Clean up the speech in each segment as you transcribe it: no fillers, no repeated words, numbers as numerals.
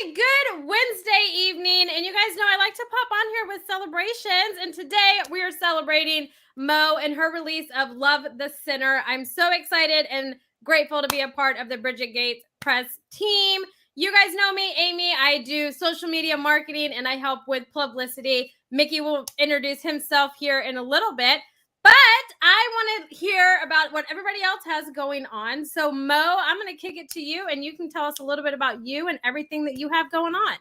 Good Wednesday evening, and you guys know I like to pop on here with celebrations, and today we are celebrating Mo and her release of Love the Sinner. I'm so excited and grateful to be a part of the Brigids press team. You guys know me, Amy. I do social media marketing and I help with publicity. Mickey will introduce himself here in a little bit. But I want to hear about what everybody else has going on. So, Mo, I'm going to kick it to you, and you can tell us a little bit about you and everything that you have going on.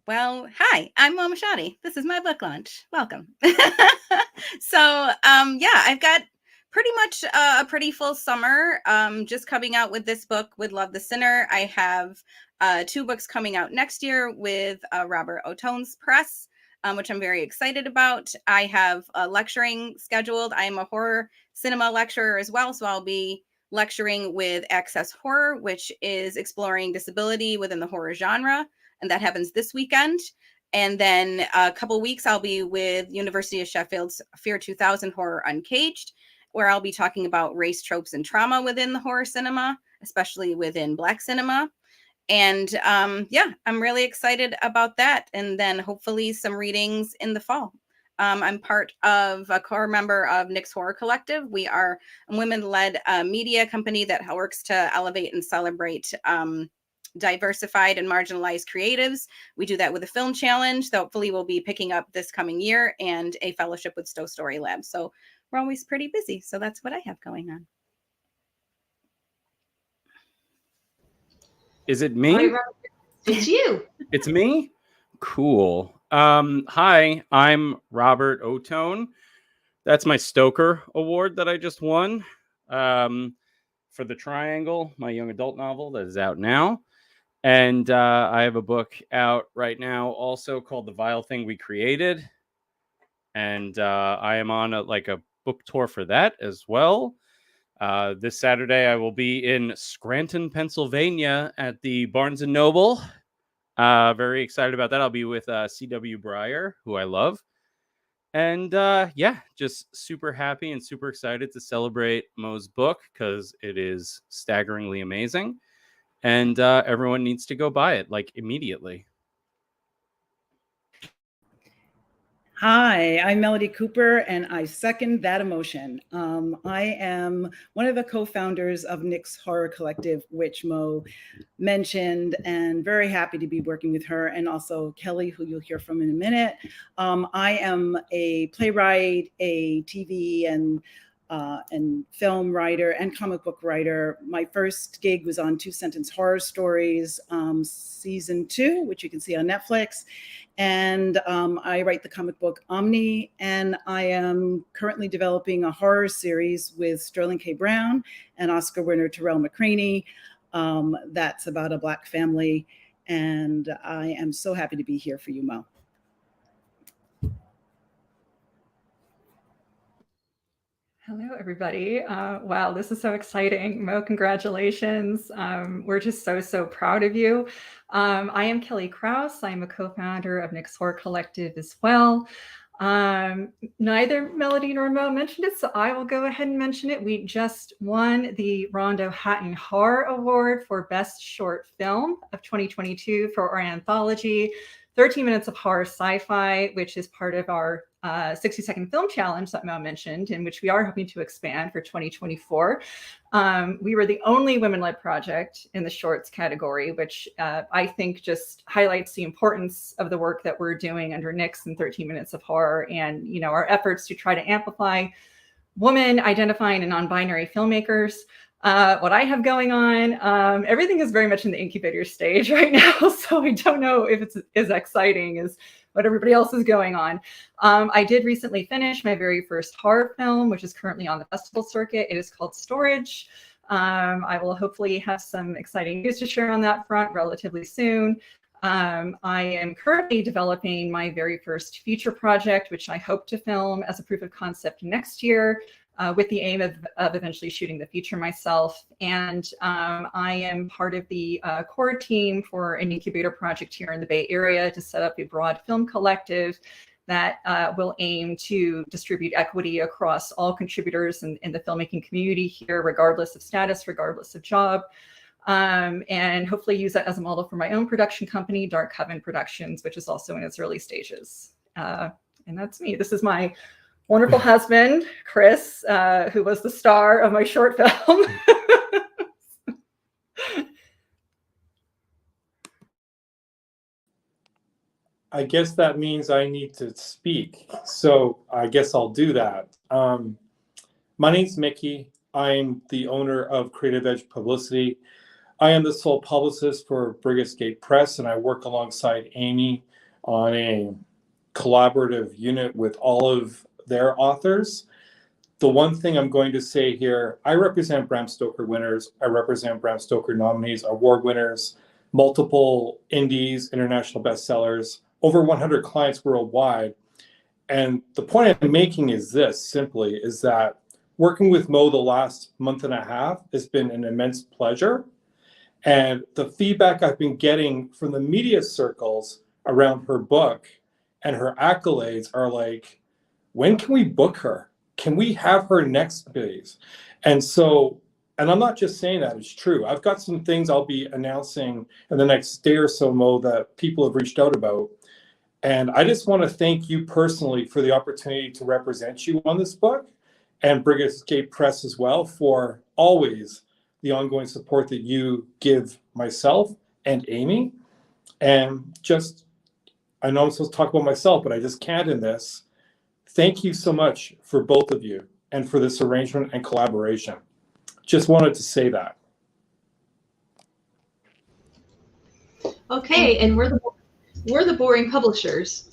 Well, hi, I'm Mo Moshaty. This is my book launch. Welcome. So, I've got pretty much a pretty full summer. Just coming out with this book with Love the Sinner. I have 2 books coming out next year with Robert Otone's press, which I'm very excited about. I have lecturing scheduled. I am a horror cinema lecturer as well, so I'll be lecturing with Access Horror, which is exploring disability within the horror genre. And that happens this weekend. And then a couple weeks, I'll be with University of Sheffield's Fear 2000 Horror Uncaged, where I'll be talking about race tropes and trauma within the horror cinema, especially within Black cinema. And I'm really excited about that. And then hopefully some readings in the fall. I'm part of a core member of Nick's Horror Collective. We are a women-led media company that works to elevate and celebrate diversified and marginalized creatives. We do that with a film challenge that hopefully we'll be picking up this coming year, and a fellowship with Stowe Story Lab. So we're always pretty busy. So that's what I have going on. Is it me? It's you. It's me? Cool. Hi, I'm Robert Otone. That's my Stoker Award that I just won for The Triangle, my young adult novel that is out now. And I have a book out right now also called The Vile Thing We Created. And I am on a book tour for that as well. This Saturday, I will be in Scranton, Pennsylvania at the Barnes & Noble. Very excited about that. I'll be with C.W. Breyer, who I love. And just super happy and super excited to celebrate Mo's book because it is staggeringly amazing. And everyone needs to go buy it, immediately. Hi, I'm Melody Cooper, and I second that emotion. I am one of the co-founders of Nick's Horror Collective, which Mo mentioned, and very happy to be working with her, and also Kelly, who you'll hear from in a minute. I am a playwright, a TV and film writer and comic book writer. My first gig was on 2 Sentence Horror Stories, season 2, which you can see on Netflix. And I write the comic book Omni, and I am currently developing a horror series with Sterling K. Brown and Oscar winner Terrell McCraney. That's about a Black family, and I am so happy to be here for you, Mo. Hello, everybody. Wow, this is so exciting. Mo, congratulations. We're just so proud of you. I am Kelly Krause. I'm a co-founder of Nick's Horror Collective as well. Neither Melody nor Mo mentioned it, so I will go ahead and mention it. We just won the Rondo Hatton Horror Award for Best Short Film of 2022 for our anthology, 13 Minutes of Horror Sci-Fi, which is part of our 60-second film challenge that Mo mentioned, in which we are hoping to expand for 2024. We were the only women-led project in the shorts category, which I think just highlights the importance of the work that we're doing under Nick's and 13 Minutes of Horror, and our efforts to try to amplify women identifying and non-binary filmmakers. What I have going on, everything is very much in the incubator stage right now, so I don't know if it's as exciting as what everybody else is going on. I did recently finish my very first horror film, which is currently on the festival circuit. It is called Storage. I will hopefully have some exciting news to share on that front relatively soon. I am currently developing my very first feature project, which I hope to film as a proof of concept next year, with the aim of eventually shooting the feature myself. And I am part of the core team for an incubator project here in the Bay Area to set up a broad film collective that will aim to distribute equity across all contributors in the filmmaking community here, regardless of status, regardless of job. and hopefully use that as a model for my own production company, Dark Coven Productions, which is also in its early stages. And that's me. This is my wonderful husband, Chris, who was the star of my short film. I guess that means I need to speak. So I guess I'll do that. My name's Mickey. I'm the owner of Creative Edge Publicity. I am the sole publicist for Brigids Press, and I work alongside Amy on a collaborative unit with all of their authors. The one thing I'm going to say here, I represent Bram Stoker winners. I represent Bram Stoker nominees, award winners, multiple indies, international bestsellers, over 100 clients worldwide. And the point I'm making is this simply, is that working with Mo the last month and a half has been an immense pleasure. And the feedback I've been getting from the media circles around her book and her accolades are like, when can we book her? Can we have her next phase? And so, and I'm not just saying that, it's true. I've got some things I'll be announcing in the next day or so, Mo, that people have reached out about. And I just want to thank you personally for the opportunity to represent you on this book, and Brigids Press as well, for always the ongoing support that you give myself and Amy. And just, I know I'm supposed to talk about myself, but I just can't in this. Thank you so much for both of you and for this arrangement and collaboration. Just wanted to say that. Okay, and we're the boring publishers.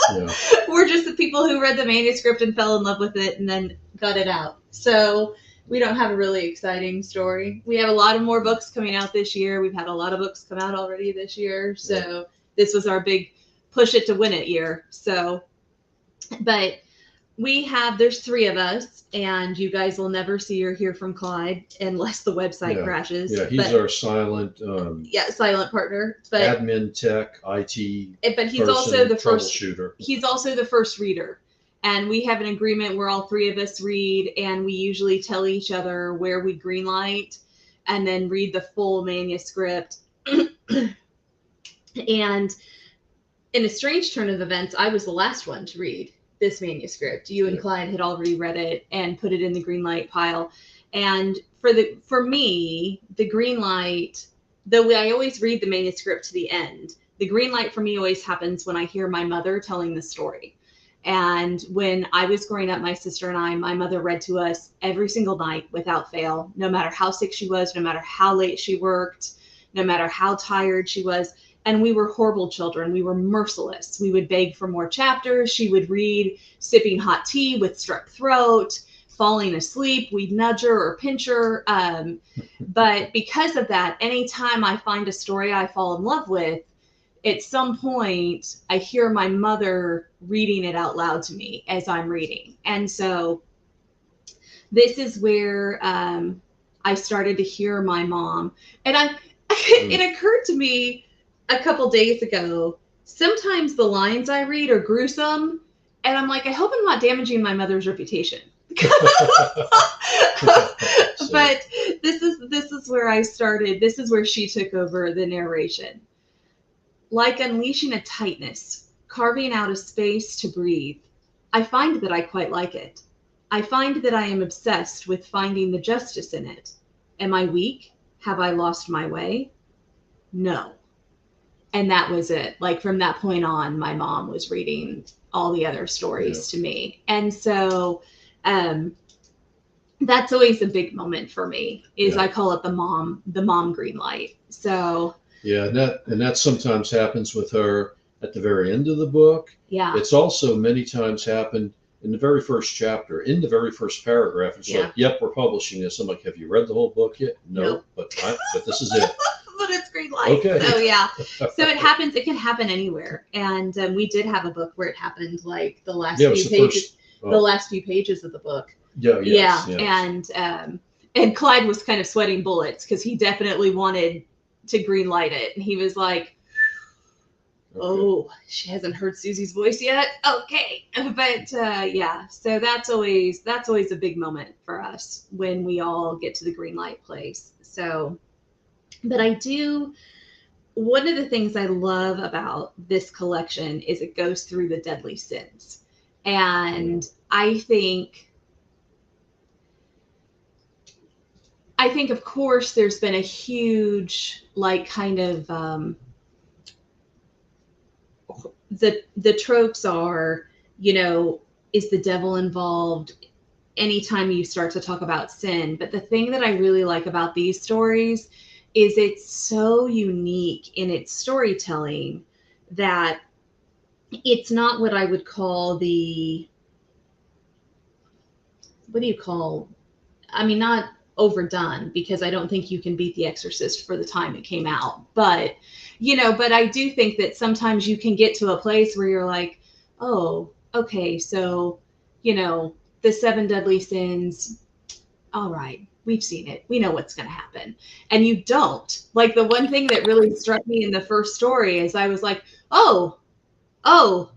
Yeah. We're just the people who read the manuscript and fell in love with it and then got it out. So we don't have a really exciting story. We have a lot of more books coming out this year. We've had a lot of books come out already this year. So this was our big push it to win it year. So, but there's 3 of us, and you guys will never see or hear from Clyde unless the website crashes. Yeah, he's our silent silent partner. But admin tech, IT. But he's also the first troubleshooter. He's also the first reader. And we have an agreement where all 3 of us read, and we usually tell each other where we greenlight and then read the full manuscript. And in a strange turn of events, I was the last one to read this manuscript. You and Clyde had already read it and put it in the greenlight pile. And for me, the greenlight, though I always read the manuscript to the end, the greenlight for me always happens when I hear my mother telling the story. And when I was growing up, my sister and I, my mother read to us every single night without fail, no matter how sick she was, no matter how late she worked, no matter how tired she was. And we were horrible children. We were merciless. We would beg for more chapters. She would read sipping hot tea with strep throat, falling asleep. We'd nudge her or pinch her. But because of that, anytime I find a story I fall in love with, at some point, I hear my mother reading it out loud to me as I'm reading. And so this is where I started to hear my mom. And it occurred to me a couple days ago, sometimes the lines I read are gruesome, and I'm like, I hope I'm not damaging my mother's reputation. But this is where I started. This is where she took over the narration. Like unleashing a tightness, carving out a space to breathe. I find that I quite like it. I find that I am obsessed with finding the justice in it. Am I weak? Have I lost my way? No. And that was it. Like from that point on, my mom was reading all the other stories to me. And so that's always a big moment for me, is I call it the mom green light. So yeah, and that sometimes happens with her at the very end of the book. Yeah. It's also many times happened in the very first chapter, in the very first paragraph. It's like, yep, we're publishing this. I'm like, have you read the whole book yet? No, Nope. but this is it. But it's green light. Okay. So yeah. So it happens. It can happen anywhere. And we did have a book where it happened like the last few pages. The last few pages of the book. Yeah. And Clyde was kind of sweating bullets because he definitely wanted to green light it. And he was like, oh, she hasn't heard Susie's voice yet. Okay. But so that's always a big moment for us when we all get to the green light place. So, but I do, one of the things I love about this collection is it goes through the deadly sins. And I think of course there's been a huge like kind of the tropes are, you know, is the devil involved anytime you start to talk about sin? But the thing that I really like about these stories is it's so unique in its storytelling that it's not what I would call not overdone, because I don't think you can beat The Exorcist for the time it came out. But, you know, but I do think that sometimes you can get to a place where you're like, oh, okay, so, you know, the 7 deadly sins, all right, we've seen it. We know what's going to happen. And you don't. Like, the one thing that really struck me in the first story is I was like, oh,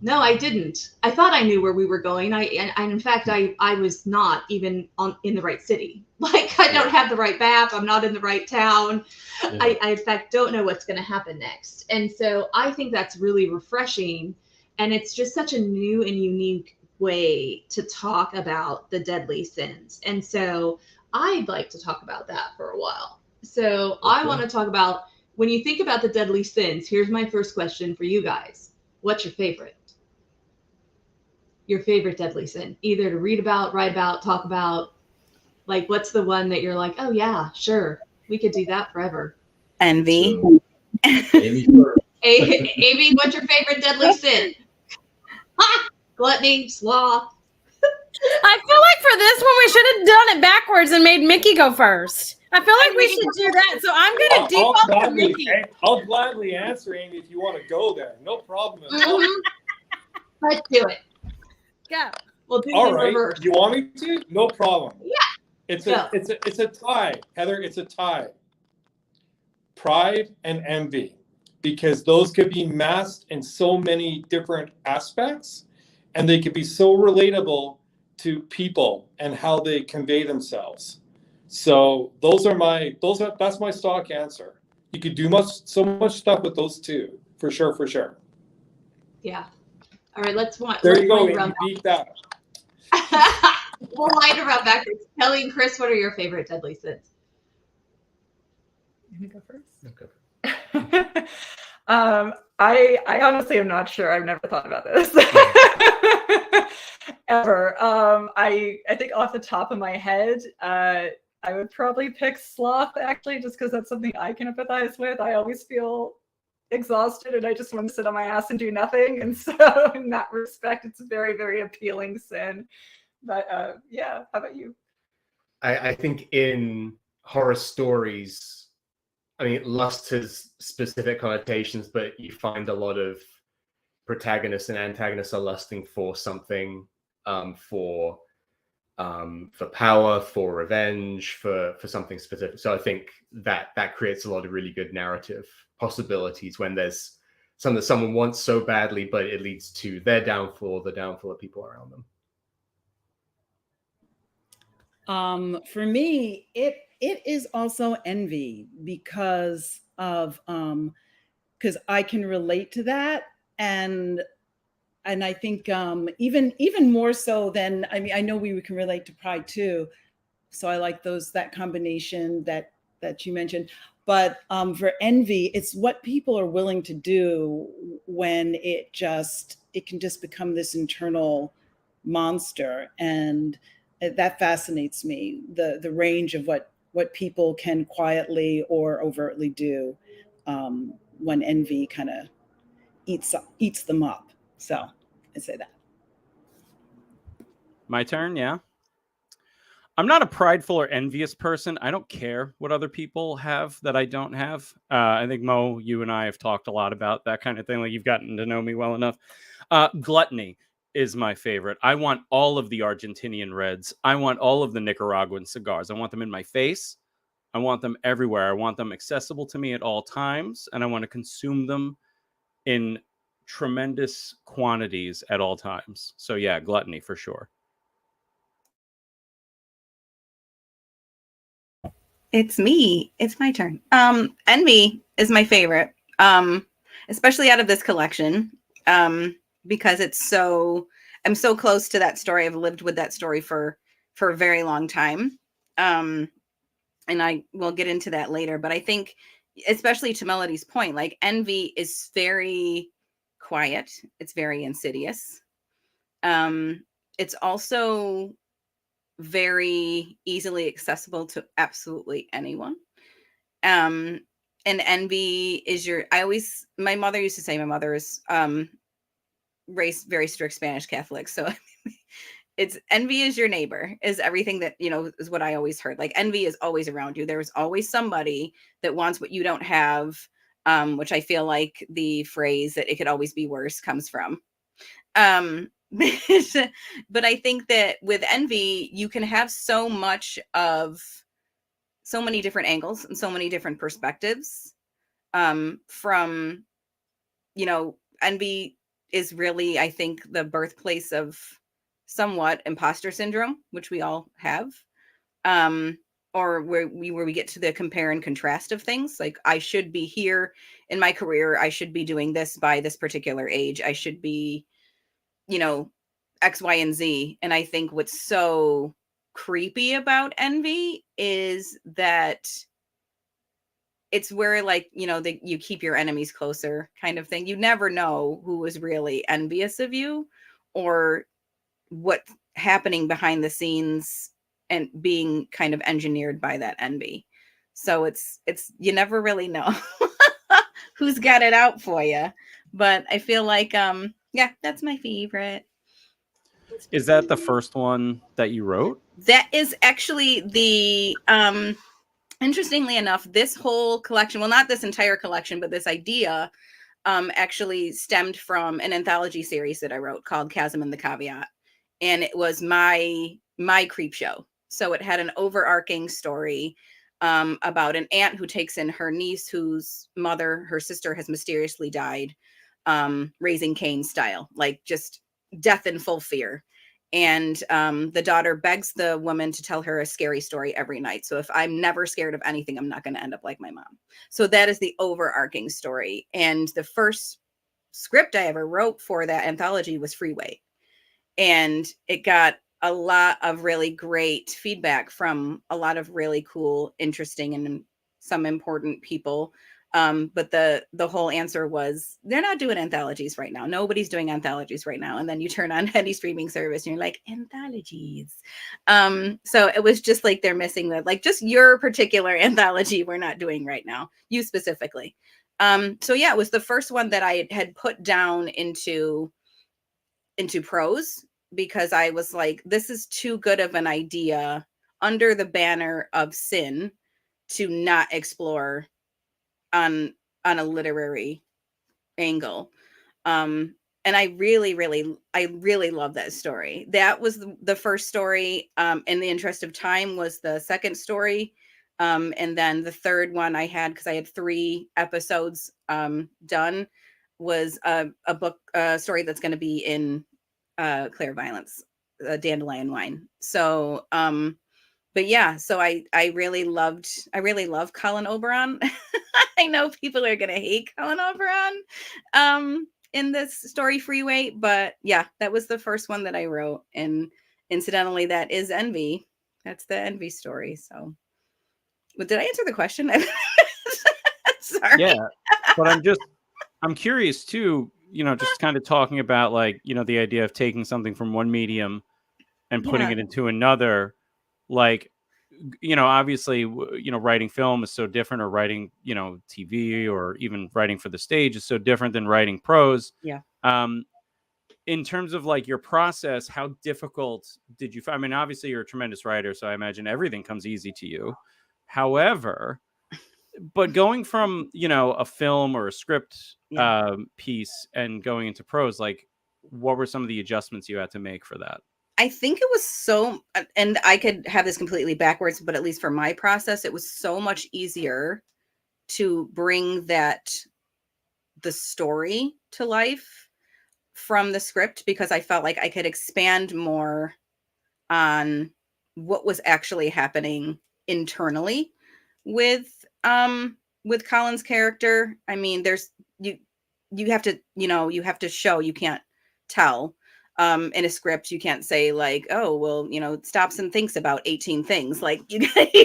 no, I didn't. I thought I knew where we were going. And in fact, I was not even in the right city. Like, I don't have the right map. I'm not in the right town. Yeah. I in fact don't know what's going to happen next. And so I think that's really refreshing. And it's just such a new and unique way to talk about the deadly sins. And so I'd like to talk about that for a while. So I want to talk about, when you think about the deadly sins, here's my first question for you guys. What's your favorite? Your favorite deadly sin? Either to read about, write about, talk about. Like, what's the one that you're like, oh yeah, sure, we could do that forever? Envy. So, Amy first. Amy, what's your favorite deadly sin? Gluttony, sloth. I feel like for this one, we should have done it backwards and made Mickey go first. I feel like we should do that. So I'm going to default to Mickey. I'll gladly answer, Amy, if you want to go there. No problem at all. Let's do it. Go. We'll do All it right. reverse. You want me to? No problem. Yeah. It's a tie, Heather. It's a tie. Pride and envy, because those could be masked in so many different aspects, and they could be so relatable to people and how they convey themselves. So that's my stock answer. You could do so much stuff with those two, for sure. Yeah. All right, let's There you go. You beat that. We'll line around backwards. Kelly and Chris, what are your favorite deadly sins? You go first. I honestly am not sure. I've never thought about this ever. I think off the top of my head, I would probably pick sloth, actually, just because that's something I can empathize with. I always feel exhausted and I just want to sit on my ass and do nothing. And so in that respect, it's a very, very appealing sin. But yeah, how about you? I think in horror stories, I mean, lust has specific connotations, but you find a lot of protagonists and antagonists are lusting for something, for power, for revenge, for something specific. So I think that creates a lot of really good narrative possibilities when there's something that someone wants so badly, but it leads to their downfall, the downfall of people around them. For me, it is also envy because I can relate to that, and I think even more so than, I mean, I know we can relate to pride too, so I like that combination that you mentioned. But for envy, it's what people are willing to do when it can just become this internal monster, and that fascinates me, the range of what people can quietly or overtly do when envy kind of eats them up. So I'd say that. My turn, yeah. I'm not a prideful or envious person. I don't care what other people have that I don't have. I think, Mo, you and I have talked a lot about that kind of thing. Like, you've gotten to know me well enough. Gluttony is my favorite. I want all of the Argentinian reds. I want all of the Nicaraguan cigars. I want them in my face. I want them everywhere. I want them accessible to me at all times. And I want to consume them in tremendous quantities at all times. So yeah, gluttony for sure. It's me. It's my turn. Envy is my favorite, especially out of this collection, because I'm so close to that story. I've lived with that story for a very long time. And I will get into that later, but I think, especially to Melody's point, like envy is very quiet. It's very insidious. It's also very easily accessible to absolutely anyone. And envy is my mother used to say, my mother is raised very strict Spanish Catholic. So it's envy is your neighbor, is everything that, is what I always heard. Like envy is always around you. There's always somebody that wants what you don't have, which I feel like the phrase that it could always be worse comes from. But I think that with envy, you can have so many different angles and so many different perspectives. From, envy is really, I think, the birthplace of somewhat imposter syndrome, which we all have. Or where we get to the compare and contrast of things. Like, I should be here in my career. I should be doing this by this particular age. I should be, X, Y, and Z. And I think what's so creepy about envy is that it's where, like, you keep your enemies closer kind of thing. You never know who is really envious of you or what's happening behind the scenes and being kind of engineered by that envy. So it's you never really know who's got it out for you. But I feel like, yeah, that's my favorite. Is that the first one that you wrote? That is actually the, interestingly enough, this whole collection, well, not this entire collection, but this idea actually stemmed from an anthology series that I wrote called Chasm and the Caveat. And it was my creep show. So it had an overarching story about an aunt who takes in her niece whose her sister has mysteriously died, Raising Cain style, like just death in full fear. And the daughter begs the woman to tell her a scary story every night. So if I'm never scared of anything, I'm not going to end up like my mom. So that is the overarching story. And the first script I ever wrote for that anthology was Freeway. And it got a lot of really great feedback from a lot of really cool, interesting, and some important people. But the whole answer was, they're not doing anthologies right now. Nobody's doing anthologies right now. And then you turn on any streaming service and you're like, anthologies. So it was just like, they're missing like just your particular anthology we're not doing right now, you specifically. So yeah, it was the first one that I had put down into prose, because I was like, this is too good of an idea under the banner of sin to not explore on a literary angle. And I really love that story. That was the first story. In the interest of time was the second story. And then the third one I had, because I had 3 episodes done, was a book story that's going to be in Claire Violence, Dandelion Wine. So but yeah, so I really love Colin Oberon. I know people are gonna hate Colin Oberon in this story Freeway, but yeah, that was the first one that I wrote. And incidentally, that is Envy. That's the Envy story. So, but did I answer the question? Sorry. Yeah, but I'm curious too, just kind of talking about, like, the idea of taking something from one medium and putting it into another. Like, obviously, writing film is so different, or writing, TV, or even writing for the stage is so different than writing prose. Yeah. In terms of like your process, how difficult did you find? I mean, obviously you're a tremendous writer, so I imagine everything comes easy to you. However, but going from, a film or a script piece and going into prose, like, what were some of the adjustments you had to make for that? I think it was so, and I could have this completely backwards, but at least for my process, it was so much easier to bring the story to life from the script, because I felt like I could expand more on what was actually happening internally. with Colin's character. I mean, there's you have to, you have to show, you can't tell. In a script, you can't say like, oh, well, stops and thinks about 18 things. Like you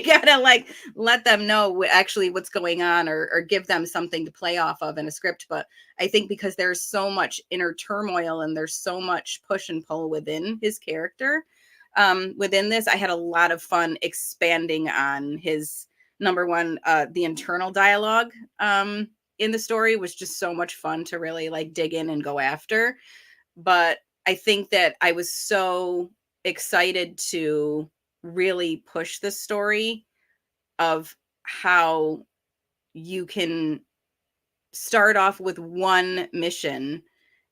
gotta like let them know actually what's going on, or give them something to play off of in a script. But I think because there's so much inner turmoil and there's so much push and pull within his character, within this, I had a lot of fun expanding on his, number one, the internal dialogue in the story was just so much fun to really like dig in and go after. But I think that I was so excited to really push the story of how you can start off with one mission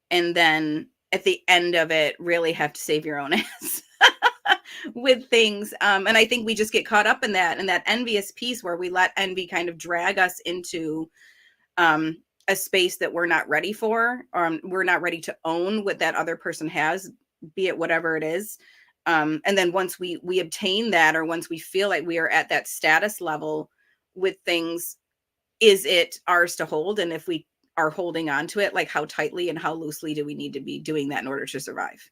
and then at the end of it really have to save your own ass with things. And I think we just get caught up in that envious piece where we let envy kind of drag us into a space that we're not ready for, or we're not ready to own what that other person has, be it whatever it is. And then once we obtain that, or once we feel like we are at that status level with things, is it ours to hold? And if we are holding on to it, like how tightly and how loosely do we need to be doing that in order to survive?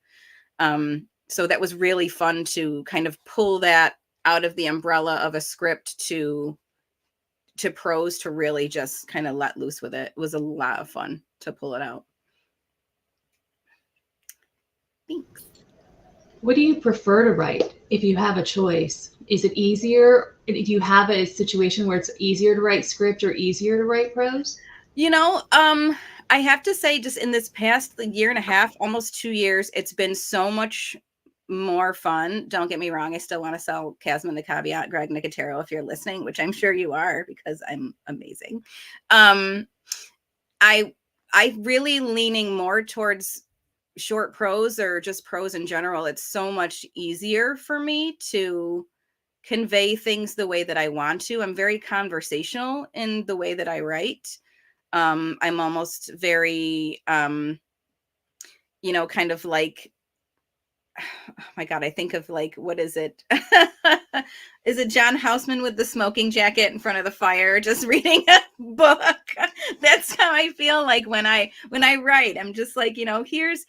So that was really fun to kind of pull that out of the umbrella of a script to prose, to really just kind of let loose with it. It was a lot of fun to pull it out. Thanks. What do you prefer to write if you have a choice? Is it easier if you have a situation where it's easier to write script or easier to write prose? I have to say, just in this past year and a half, almost 2 years, it's been so much more fun. Don't get me wrong. I still want to sell Chasm the Caveat, Greg Nicotero, if you're listening, which I'm sure you are, because I'm amazing. I really leaning more towards short prose, or just prose in general. It's so much easier for me to convey things the way that I want to. I'm very conversational in the way that I write. I'm almost very, kind of like, oh my God, I think of like, what is it? Is it John Houseman with the smoking jacket in front of the fire, just reading a book? That's how I feel like when I write. I'm just like, here's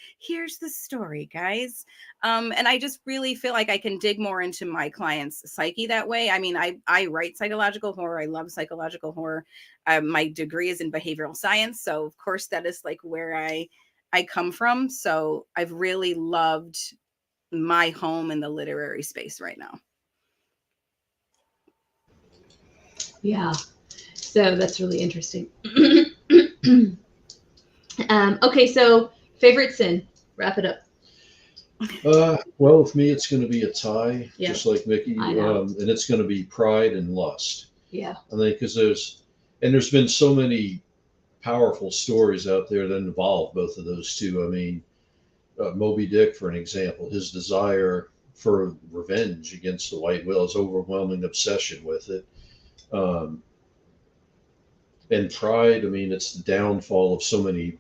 the story, guys. And I just really feel like I can dig more into my client's psyche that way. I mean, I write psychological horror. I love psychological horror. My degree is in behavioral science. So of course that is like where I come from. So I've really loved my home in the literary space right now. Yeah. So that's really interesting. Okay. So favorite sin, wrap it up. Well, with me, it's going to be a tie, Yeah. just like Mickey, I know. and it's going to be pride and lust. Yeah. I think because there's been so many powerful stories out there that involve both of those two. I mean, Moby Dick, for an example, his desire for revenge against the white whale, his overwhelming obsession with it. And pride, I mean, it's the downfall of so many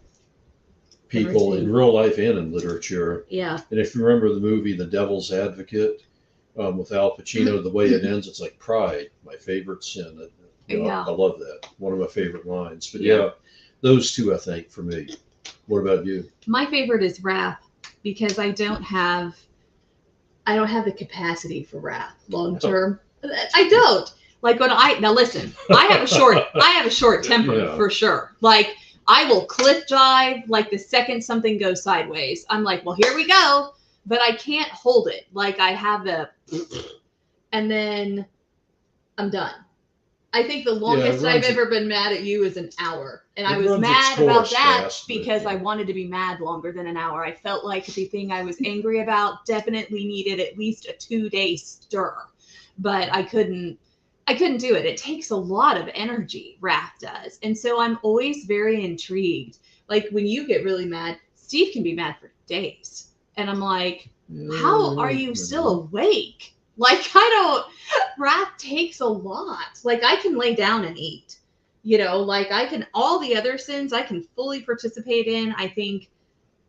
people in real life and in literature. Yeah. And if you remember the movie The Devil's Advocate with Al Pacino, the way it ends, it's like pride, my favorite sin. I love that. One of my favorite lines. But yeah, those two, I think, for me. What about you? My favorite is wrath, because I don't have the capacity for wrath long term. I don't. Like now listen, I have a short temper for sure. Like I will cliff dive like the second something goes sideways. I'm like, well, here we go. But I can't hold it. Like I have and then I'm done. I think the longest I've ever been mad at you is an hour. And I was mad about that because I wanted to be mad longer than an hour. I felt like the thing I was angry about definitely needed at least a 2-day stir. But I couldn't do it. It takes a lot of energy, wrath does. And so I'm always very intrigued. Like when you get really mad, Steve can be mad for days. And I'm like, how are you still awake? Like wrath takes a lot. Like I can lay down and eat, like all the other sins I can fully participate in, I think,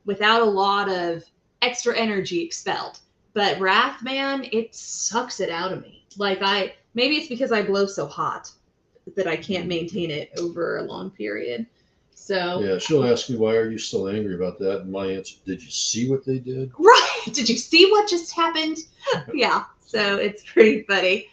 without a lot of extra energy expelled. But wrath, man, it sucks it out of me. Like Maybe it's because I blow so hot that I can't maintain it over a long period. So Yeah, she'll ask me, why are you still angry about that? And my answer, did you see what they did? right. Did you see what just happened? Yeah. So it's pretty funny.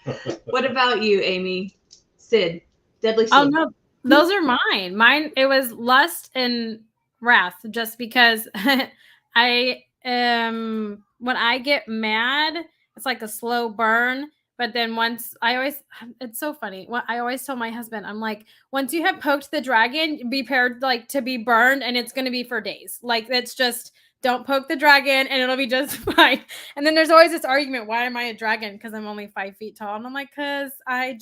What about you, Amy? Sid, Deadly Oh Slip. no, those are mine. Mine, it was lust and wrath, just because I when I get mad, it's like a slow burn. But then once it's so funny. I always tell my husband, I'm like, once you have poked the dragon, be prepared like to be burned, and it's gonna be for days. Like it's just don't poke the dragon and it'll be just fine. And then there's always this argument, why am I a dragon? Because I'm only 5 feet tall. And I'm like, because I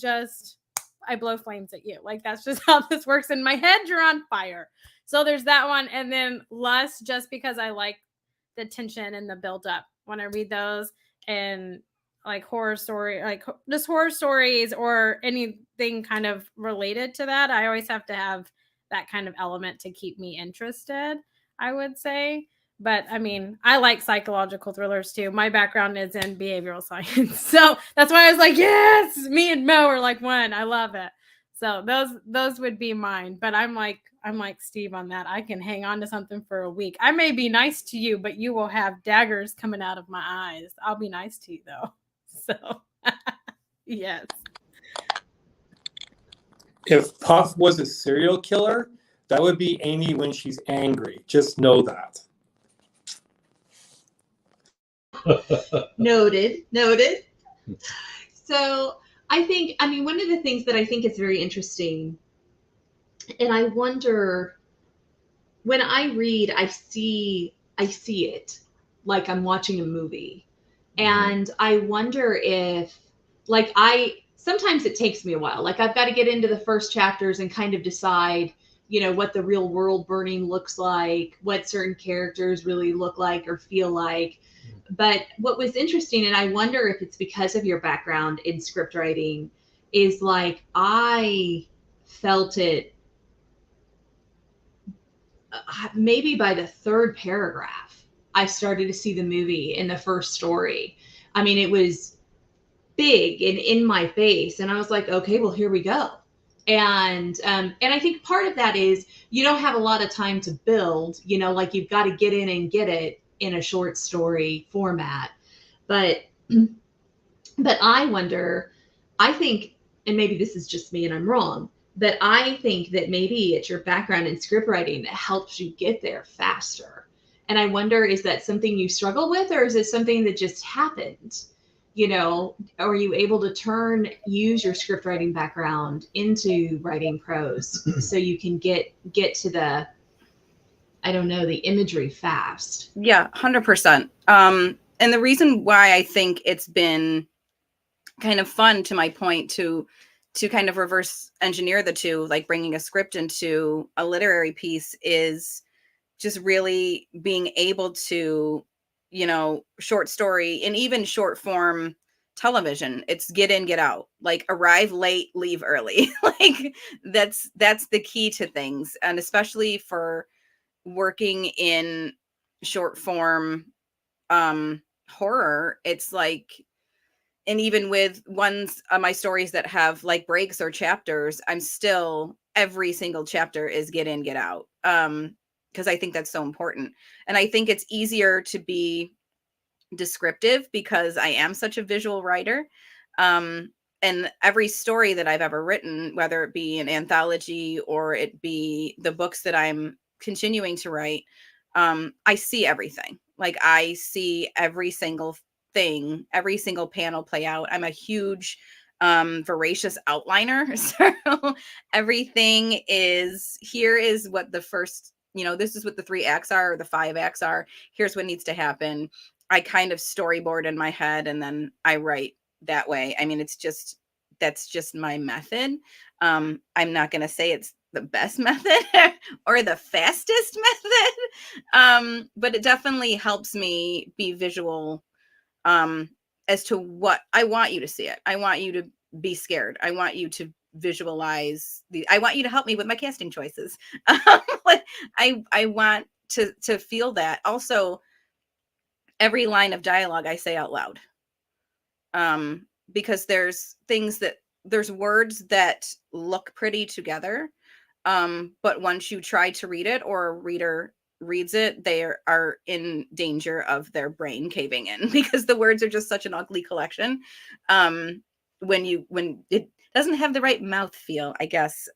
blow flames at you. Like that's just how this works in my head. You're on fire. So there's that one. And then lust, just because I like the tension and the build up when I read those, and like horror story, like just horror stories or anything kind of related to that. I always have to have that kind of element to keep me interested, I would say. But I mean, I like psychological thrillers too. My background is in behavioral science. So that's why I was like, yes, me and Mo are like one. I love it. So those would be mine. But I'm like Steve on that. I can hang on to something for a week. I may be nice to you, but you will have daggers coming out of my eyes. I'll be nice to you though. So yes. If Puff was a serial killer, that would be Amy when she's angry. Just know that. Noted. So I mean, one of the things that I think is very interesting, and I wonder, when I read, I see it like I'm watching a movie. And I wonder if, like, sometimes it takes me a while. Like, I've got to get into the first chapters and kind of decide, what the real world burning looks like, what certain characters really look like or feel like. But what was interesting, and I wonder if it's because of your background in script writing, is like I felt it maybe by the third paragraph. I started to see the movie in the first story. I mean, it was big and in my face, and I was like, okay, well, here we go. And I think part of that is you don't have a lot of time to build, like you've got to get in and get it in a short story format. But I wonder, I think, and maybe this is just me and I'm wrong, but I think that maybe it's your background in script writing that helps you get there faster. And I wonder, is that something you struggle with, or is it something that just happened? Are you able to use your script writing background into writing prose so you can get to the, I don't know, the imagery fast? Yeah, 100%. And the reason why I think it's been kind of fun, to my point, to kind of reverse engineer the two, like bringing a script into a literary piece, is just really being able to, short story and even short form television, it's get in, get out, like arrive late, leave early. Like that's the key to things. And especially for working in short form horror, it's like, and even with ones of my stories that have like breaks or chapters, I'm still, every single chapter is get in, get out. Because I think that's so important. And I think it's easier to be descriptive because I am such a visual writer. And every story that I've ever written, whether it be an anthology or it be the books that I'm continuing to write, I see everything. Like I see every single thing, every single panel play out. I'm a huge voracious outliner. So everything is, here is what the first, this is what the 3 acts are, or the 5 acts are. Here's what needs to happen. I kind of storyboard in my head and then I write that way. I mean, that's just my method. I'm not going to say it's the best method or the fastest method. But it definitely helps me be visual as to what I want you to see it. I want you to be scared. I want you to visualize I want you to help me with my casting choices. I want to feel that. Also, every line of dialogue I say out loud. because there's words that look pretty together, but once you try to read it or a reader reads it, they are in danger of their brain caving in because the words are just such an ugly collection. When it doesn't have the right mouth feel, I guess,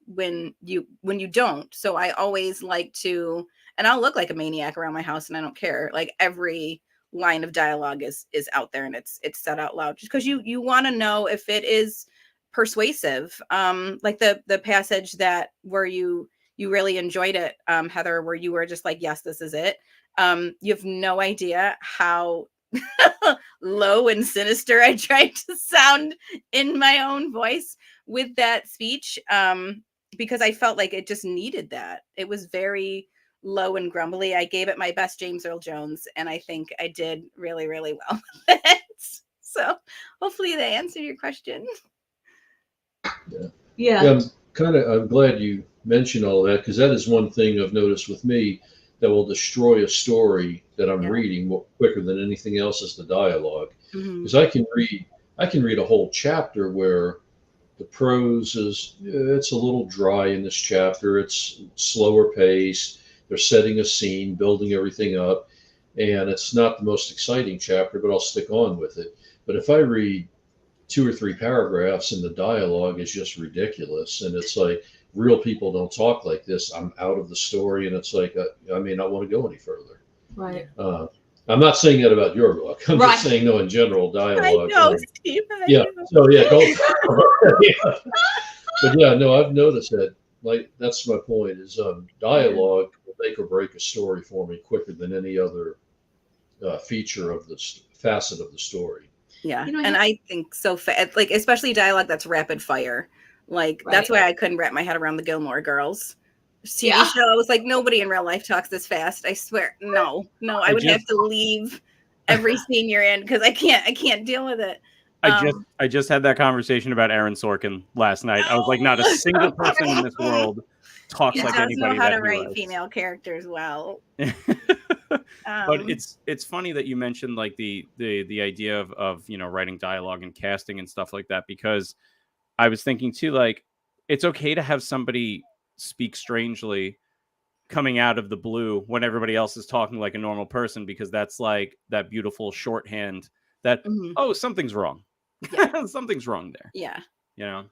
when you don't. So I always like to, and I'll look like a maniac around my house and I don't care. Like every line of dialogue is out there and it's said out loud, just because you want to know if it is persuasive. Like the passage that where you really enjoyed it, Heather, where you were just like, yes, this is it. You have no idea how low and sinister I tried to sound in my own voice with that speech, because I felt like it just needed that. It was very low and grumbly. I gave it my best James Earl Jones, and I think I did really, really well with it. So hopefully they answered your question. Yeah. I'm glad you mentioned all that, because that is one thing I've noticed with me that will destroy a story that I'm reading more quicker than anything else is the dialogue. Because I can read a whole chapter where the prose is, it's a little dry in this chapter. It's slower paced. They're setting a scene, building everything up, and it's not the most exciting chapter, but I'll stick on with it. But if I read 2 or 3 paragraphs and the dialogue is just ridiculous, and it's like, real people don't talk like this, I'm out of the story, and it's like, I may not want to go any further. Right. I'm not saying that about your book. I'm just saying, no, in general, dialogue. I know, Steve. So yeah, go. But yeah, no, I've noticed that. Like, that's my point. Is dialogue will make or break a story for me quicker than any other feature of this facet of the story. Yeah, and I think so. Like, especially dialogue that's rapid fire. Like, that's why I couldn't wrap my head around the Gilmore Girls TV show. I was like, nobody in real life talks this fast. I swear. No, I would have to leave every scene you're in because I can't deal with it. I just had that conversation about Aaron Sorkin last night. I was like, not a single person in this world talks like anybody. Know how to write female characters well. But it's funny that you mentioned like the idea of writing dialogue and casting and stuff like that, because I was thinking too, like, it's okay to have somebody speak strangely coming out of the blue when everybody else is talking like a normal person, because that's like that beautiful shorthand that oh, something's wrong. Yeah. Something's wrong there. Yeah. Yeah.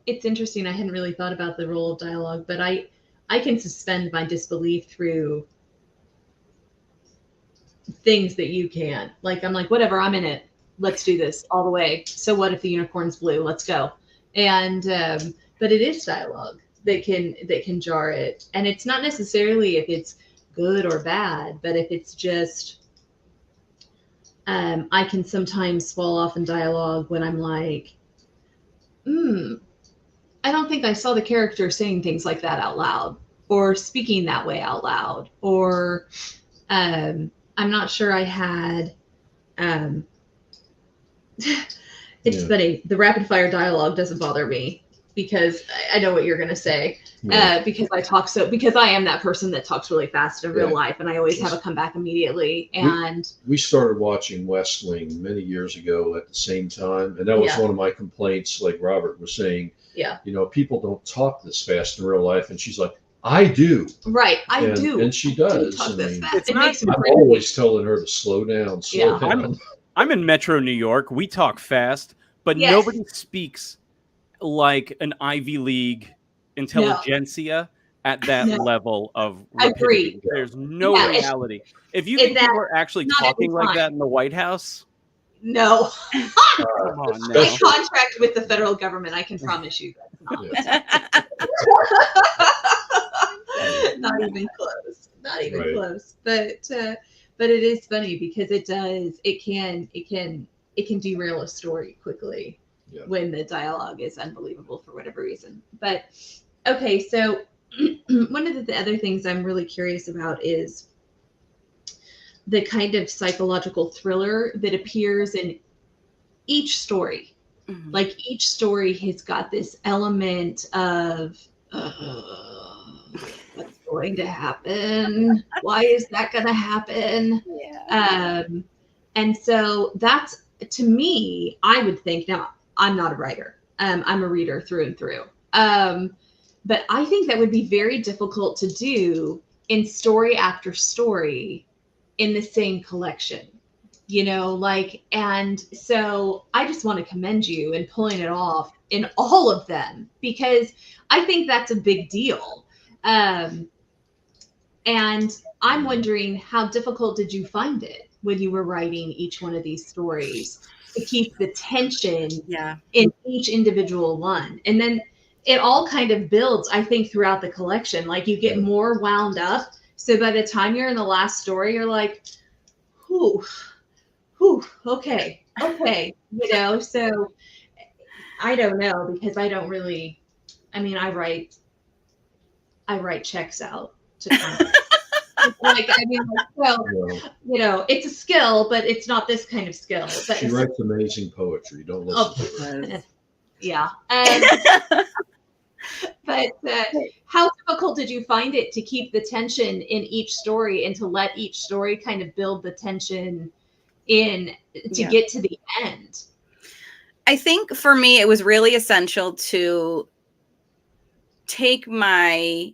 It's interesting. I hadn't really thought about the role of dialogue, but I can suspend my disbelief through things that you can't. Like, I'm like, whatever, I'm in it. Let's do this all the way. So what if the unicorn's blue? Let's go. And but it is dialogue that can jar it. And it's not necessarily if it's good or bad, but if it's just I can sometimes fall off in dialogue when I'm like, I don't think I saw the character saying things like that out loud, or speaking that way out loud, or I'm not sure I had it's funny, the rapid fire dialogue doesn't bother me because I know what you're going to say. Because I am that person that talks really fast in real life, and I always have a comeback immediately. And we started watching West Wing many years ago at the same time, and that was one of my complaints. Like Robert was saying, people don't talk this fast in real life, and she's like, I do. Right, I do. And she does. Talk this fast. It's not, I'm always telling her to slow down. I'm in Metro New York. We talk fast, but nobody speaks like an Ivy League intelligentsia at that level of rapidity. Agreed. There's no reality. If you think people are actually talking like that in the White House, no. Come on now. My contract with the federal government, I can promise you that's not even close. Not even close. But it is funny because it can derail a story quickly when the dialogue is unbelievable for whatever reason. But okay, so one of the other things I'm really curious about is the kind of psychological thriller that appears in each story. Like, each story has got this element of what's going to happen? Why is that going to happen? And so that's, to me, I would think, now I'm not a writer. I'm a reader through and through. But I think that would be very difficult to do in story after story in the same collection, you know, like, and so I just want to commend you in pulling it off in all of them, because I think that's a big deal. And I'm wondering, how difficult did you find it when you were writing each one of these stories to keep the tension in each individual one? And then it all kind of builds, I think, throughout the collection. Like, you get more wound up. So by the time you're in the last story, you're like, whew, okay. You know, so I don't know, because I don't really, I mean, I write checks out to clients. Like, I mean, like, well, you know, it's a skill, but it's not this kind of skill. But She writes amazing poetry. Don't listen to her. Yeah. But how difficult did you find it to keep the tension in each story and to let each story kind of build the tension in to get to the end? I think for me, it was really essential to take the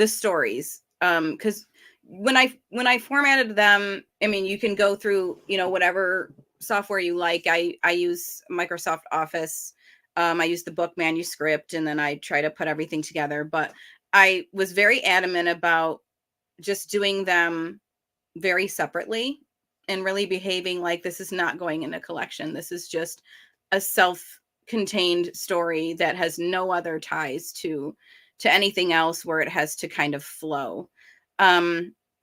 stories, because when I formatted them, I mean, you can go through, you know, whatever software you like. I use Microsoft Office. I use the book manuscript, and then I try to put everything together. But I was very adamant about just doing them very separately and really behaving like this is not going in a collection. This is just a self-contained story that has no other ties to anything else, where it has to kind of flow.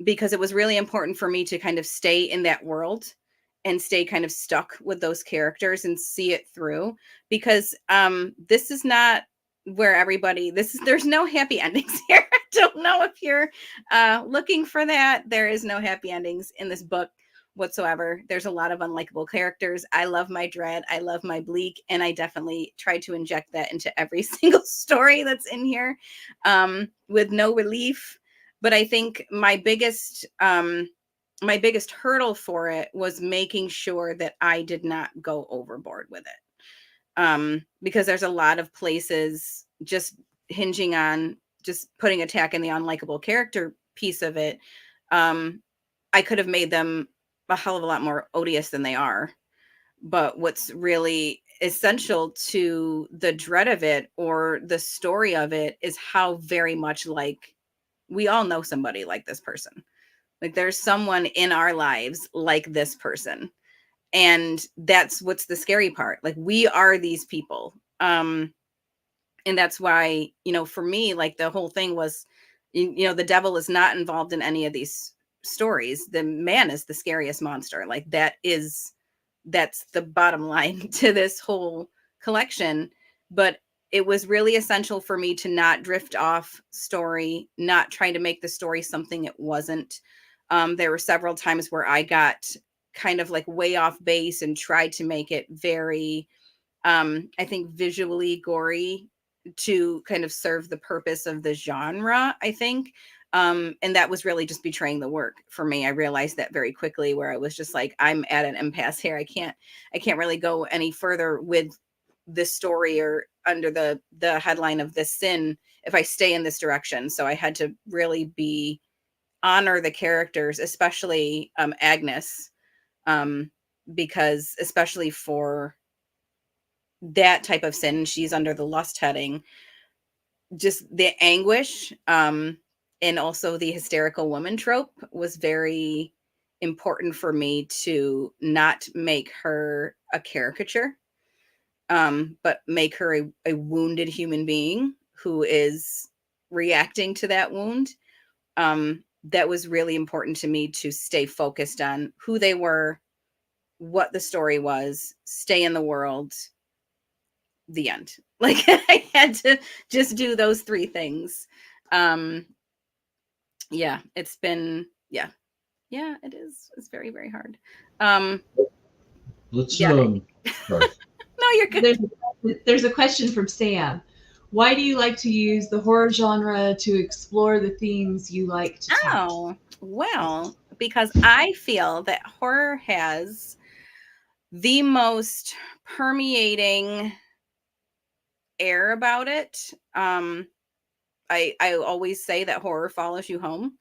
Because it was really important for me to kind of stay in that world and stay kind of stuck with those characters and see it through, because this is not where everybody, there's no happy endings here. I don't know if you're looking for that. There is no happy endings in this book whatsoever. There's a lot of unlikable characters. I love my dread. I love my bleak. And I definitely try to inject that into every single story that's in here, with no relief. But I think my biggest hurdle for it was making sure that I did not go overboard with it. Because there's a lot of places just hinging on just putting attack in the unlikable character piece of it. I could have made them a hell of a lot more odious than they are. But what's really essential to the dread of it or the story of it is how very much like we all know somebody like this person. Like, there's someone in our lives like this person. And that's what's the scary part. Like, we are these people. And that's why, you know, for me, like, the whole thing was, you know, the devil is not involved in any of these stories. The man is the scariest monster. Like, that's the bottom line to this whole collection. But it was really essential for me to not drift off story, not trying to make the story something it wasn't. There were several times where I got kind of like way off base and tried to make it very, I think, visually gory to kind of serve the purpose of the genre, I think. And that was really just betraying the work for me. I realized that very quickly, where I was just like, I'm at an impasse here. I can't really go any further with this story or under the headline of this sin if I stay in this direction. So I had to really honor the characters, especially Agnes, because especially for that type of sin, she's under the lust heading, just the anguish, and also the hysterical woman trope was very important for me to not make her a caricature, but make her a wounded human being who is reacting to that wound. That was really important to me, to stay focused on who they were, what the story was, stay in the world, the end. Like, I had to just do those three things. Yeah, it's been, yeah, it is. It's very, very hard. Let's, sorry. No, you're good. There's a question from Sam. Why do you like to use the horror genre to explore the themes you like to tackle? Oh, well, because I feel that horror has the most permeating air about it. I always say that horror follows you home.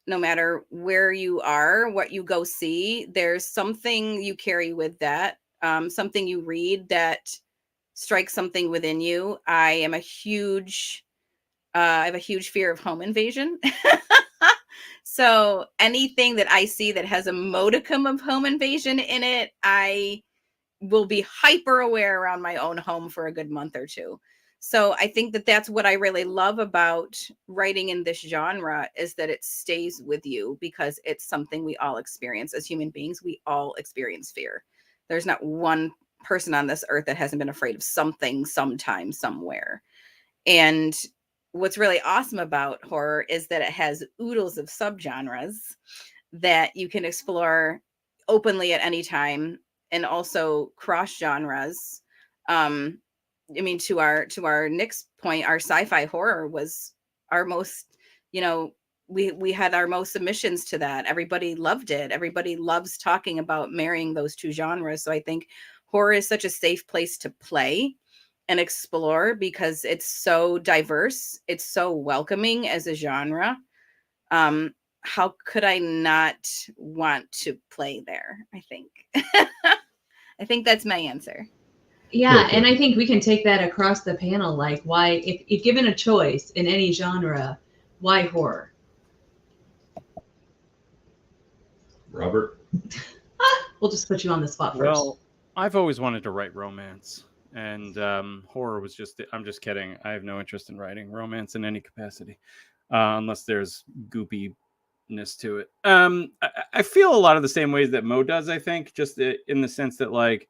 No matter where you are, what you go see, there's something you carry with that, something you read that strikes something within you. I have a huge fear of home invasion. So anything that I see that has a modicum of home invasion in it, I will be hyper aware around my own home for a good month or two. So I think that that's what I really love about writing in this genre, is that it stays with you because it's something we all experience as human beings. We all experience fear. There's not one person on this earth that hasn't been afraid of something, sometime, somewhere. And what's really awesome about horror is that it has oodles of subgenres that you can explore openly at any time, and also cross genres. I mean, to our Nick's point, our sci-fi horror was our most, we had our most submissions to that. Everybody loved it. Everybody loves talking about marrying those two genres. So I think horror is such a safe place to play and explore because it's so diverse. It's so welcoming as a genre. How could I not want to play there? I think. I think that's my answer. Yeah, Okay. and I think we can take that across the panel. Like, why, if given a choice in any genre, why horror? Robert? We'll just put you on the spot first. Well, I've always wanted to write romance, and horror was I'm just kidding. I have no interest in writing romance in any capacity, unless there's goopiness to it. I feel a lot of the same ways that Mo does, I think, just in the sense that, like,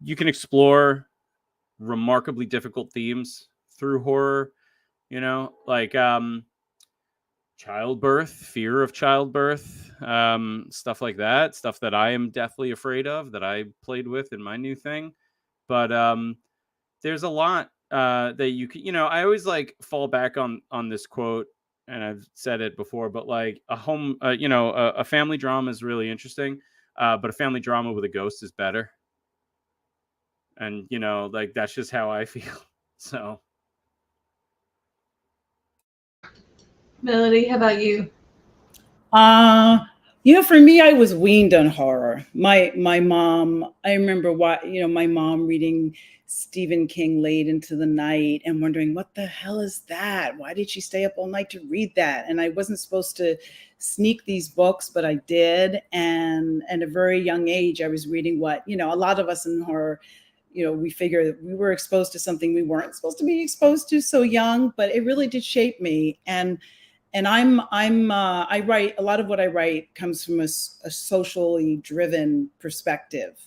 you can explore remarkably difficult themes through horror, like childbirth, fear of childbirth, stuff like that, stuff that I am deathly afraid of, that I played with in my new thing. But there's a lot that you can, I always like fall back on this quote, and I've said it before, but like a home, a family drama is really interesting, but a family drama with a ghost is better. And, like, that's just how I feel. So. Melody, how about you? For me, I was weaned on horror. My mom, I remember my mom reading Stephen King late into the night and wondering, what the hell is that? Why did she stay up all night to read that? And I wasn't supposed to sneak these books, but I did. And at a very young age, I was reading what, a lot of us in horror, we figure that we were exposed to something we weren't supposed to be exposed to so young, but it really did shape me. And I write, a lot of what I write comes from a socially driven perspective.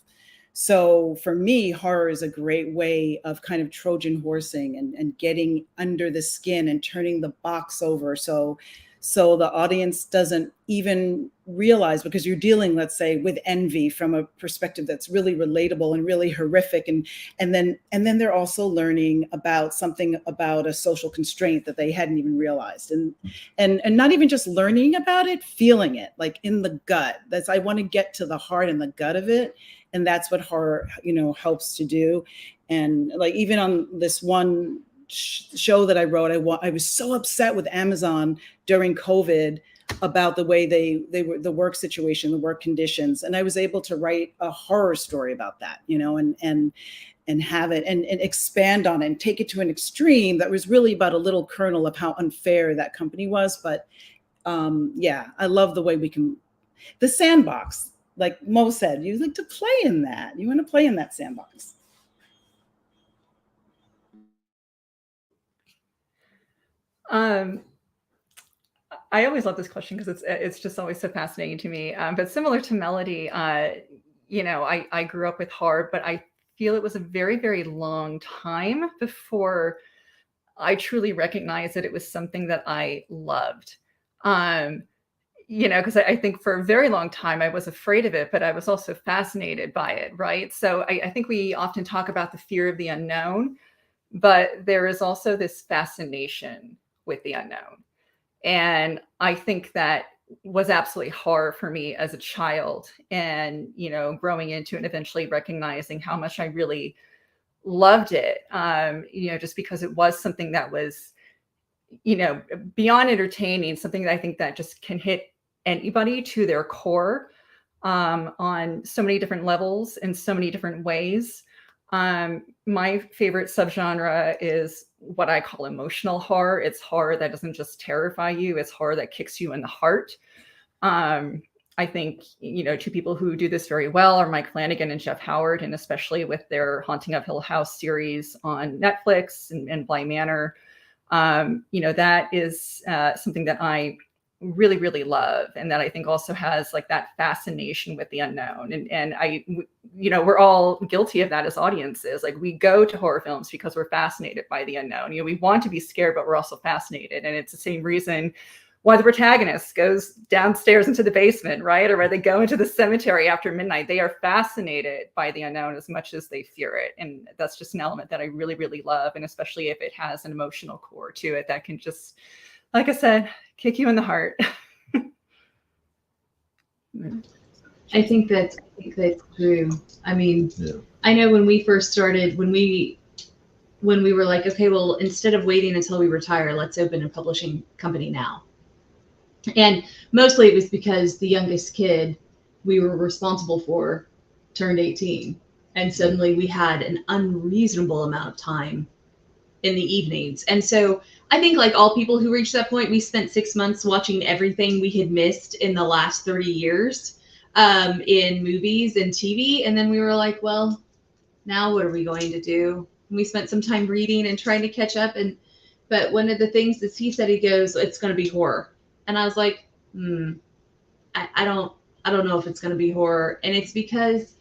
So for me, horror is a great way of kind of Trojan horsing and getting under the skin and turning the box over. So the audience doesn't even realize, because you're dealing, let's say, with envy from a perspective that's really relatable and really horrific. And then they're also learning about something about a social constraint that they hadn't even realized. And not even just learning about it, feeling it like in the gut. I want to get to the heart and the gut of it. And that's what horror, helps to do. And like, even on this one show that I wrote, I was so upset with Amazon during COVID about the way they were, the work situation, the work conditions. And I was able to write a horror story about that, and have it and expand on it and take it to an extreme that was really about a little kernel of how unfair that company was. But I love the way we can, the sandbox, like Mo said, you like to play in that. You want to play in that sandbox. I always love this question because it's just always so fascinating to me. But similar to Melody, I grew up with horror, but I feel it was a very, very long time before I truly recognized that it was something that I loved. Because I think for a very long time I was afraid of it, but I was also fascinated by it, right? So I think we often talk about the fear of the unknown, but there is also this fascination with the unknown. And I think that was absolutely horror for me as a child, and growing into it and eventually recognizing how much I really loved it, just because it was something that was beyond entertaining, something that I think that just can hit anybody to their core, on so many different levels in so many different ways. My favorite subgenre is what I call emotional horror. It's horror that doesn't just terrify you, it's horror that kicks you in the heart. I think, two people who do this very well are Mike Flanagan and Jeff Howard, and especially with their Haunting of Hill House series on Netflix and Bly Manor. That is something that I really, really love, and that I think also has like that fascination with the unknown. And we're all guilty of that as audiences. Like, we go to horror films because we're fascinated by the unknown. We want to be scared, but we're also fascinated. And it's the same reason why the protagonist goes downstairs into the basement, right? Or why they go into the cemetery after midnight. They are fascinated by the unknown as much as they fear it. And that's just an element that I really, really love. And especially if it has an emotional core to it that can just, like I said, kick you in the heart. I think that's true. I mean, I know when we first started, when we were like, okay, well, instead of waiting until we retire, let's open a publishing company now. And mostly it was because the youngest kid we were responsible for turned 18. And suddenly we had an unreasonable amount of time in the evenings. And so I think, like all people who reach that point, we spent 6 months watching everything we had missed in the last 30 years in movies and TV. And then we were like, well, now what are we going to do? And we spent some time reading and trying to catch up. But one of the things that he said, he goes, it's going to be horror. And I was like, I don't know if it's going to be horror. And it's because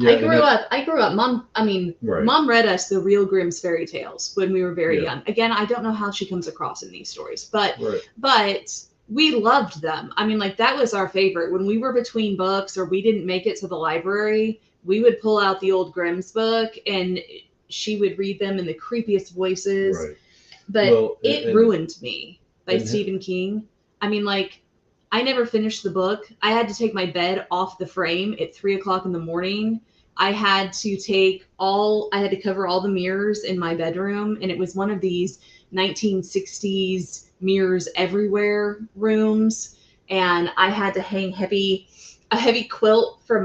I grew up, Mom read us the real Grimm's fairy tales when we were very young. Again, I don't know how she comes across in these stories, but we loved them. I mean, like, that was our favorite. When we were between books or we didn't make it to the library, we would pull out the old Grimm's book and she would read them in the creepiest voices. Right. But it ruined me by Stephen King. I mean, like, I never finished the book. I had to take my bed off the frame at 3:00 in the morning. I had to cover all the mirrors in my bedroom. And it was one of these 1960s mirrors everywhere rooms. And I had to hang a heavy quilt for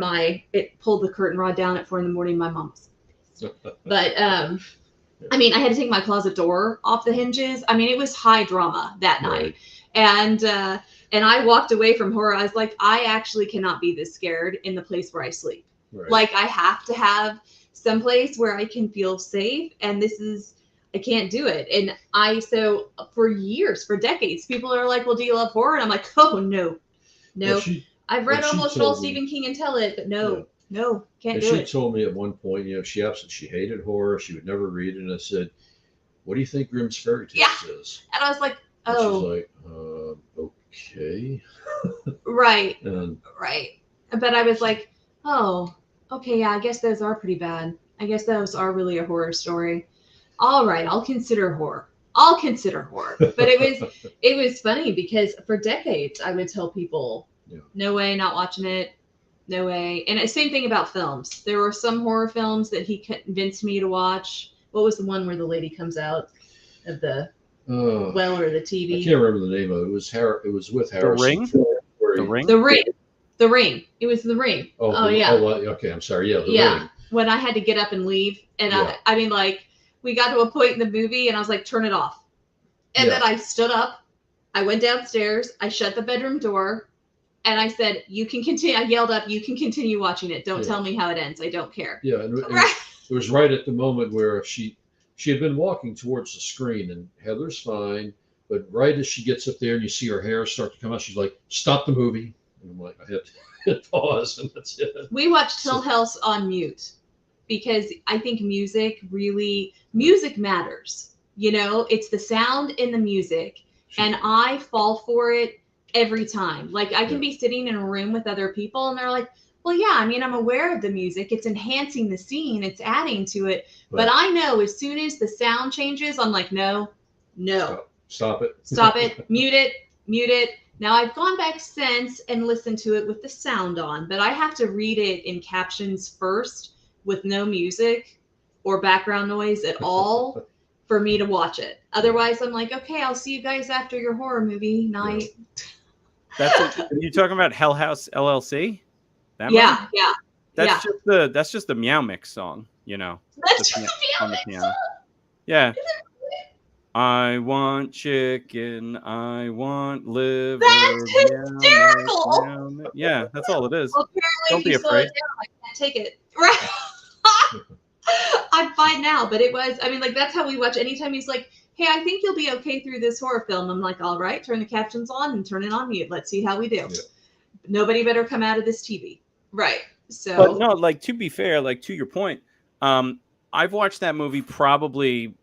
it pulled the curtain rod down at 4 a.m. My mom's. But, I mean, I had to take my closet door off the hinges. I mean, it was high drama that night. And I walked away from horror. I was like, I actually cannot be this scared in the place where I sleep. Right. Like, I have to have some place where I can feel safe. And I can't do it. And so for years, for decades, people are like, well, do you love horror? And I'm like, oh, no. Well, I've read almost all Stephen King and tell it, but no, can't do it. She told me at one point, she hated horror. She would never read it. And I said, what do you think Grimm's fairy tales is? And I was like, oh. And she's like, okay. Right. Right. But I was like, oh, okay, yeah, I guess those are pretty bad. I guess those are really a horror story. All right, I'll consider horror. But it was funny because for decades I would tell people, no way, not watching it. No way. And the same thing about films. There were some horror films that he convinced me to watch. What was the one where the lady comes out of the well or the TV? I can't remember the name of it. It was with Harrison. The Ring? The Ring. It was The Ring. Oh yeah. Okay, I'm sorry. Yeah, The Ring. When I had to get up and leave. And I mean, like, we got to a point in the movie and I was like, turn it off. And then I stood up. I went downstairs. I shut the bedroom door. And I said, you can continue. I yelled up, you can continue watching it. Don't tell me how it ends. I don't care. Yeah. And it was right at the moment where she had been walking towards the screen and Heather's fine. But right as she gets up there and you see her hair start to come out, she's like, stop the movie. And I'm like, I had to hit pause and that's it. We watched Hill House on mute because I think music matters. It's the in in the music. And I fall for it every time. Like, I can be sitting in a room with other people and they're like, well, yeah, I mean, I'm aware of the music. It's enhancing the scene. It's adding to it. But I know as soon as the sound changes, I'm like, no. Stop it. Stop it. Mute it. Now I've gone back since and listened to it with the sound on, but I have to read it in captions first with no music or background noise at all for me to watch it. Otherwise, I'm like, okay, I'll see you guys after your horror movie night. Are you talking about Hell House LLC? That Yeah, movie? yeah. That's just the Meow Mix song, you know. That's the just on the piano. Yeah. I want chicken. I want liver. That's hysterical. Meow, meow. Yeah, that's all it is. Well, apparently, Don't if be you slow it afraid. down, I can't take it. Right. I'm fine now, but it was, I mean, like, that's how we watch. Anytime he's like, hey, I think you'll be okay through this horror film. I'm like, all right, turn the captions on and turn it on mute. Let's see how we do. Yeah. Nobody better come out of this TV. Right. So, But no, like, to be fair, like, to your point, I've watched that movie probably,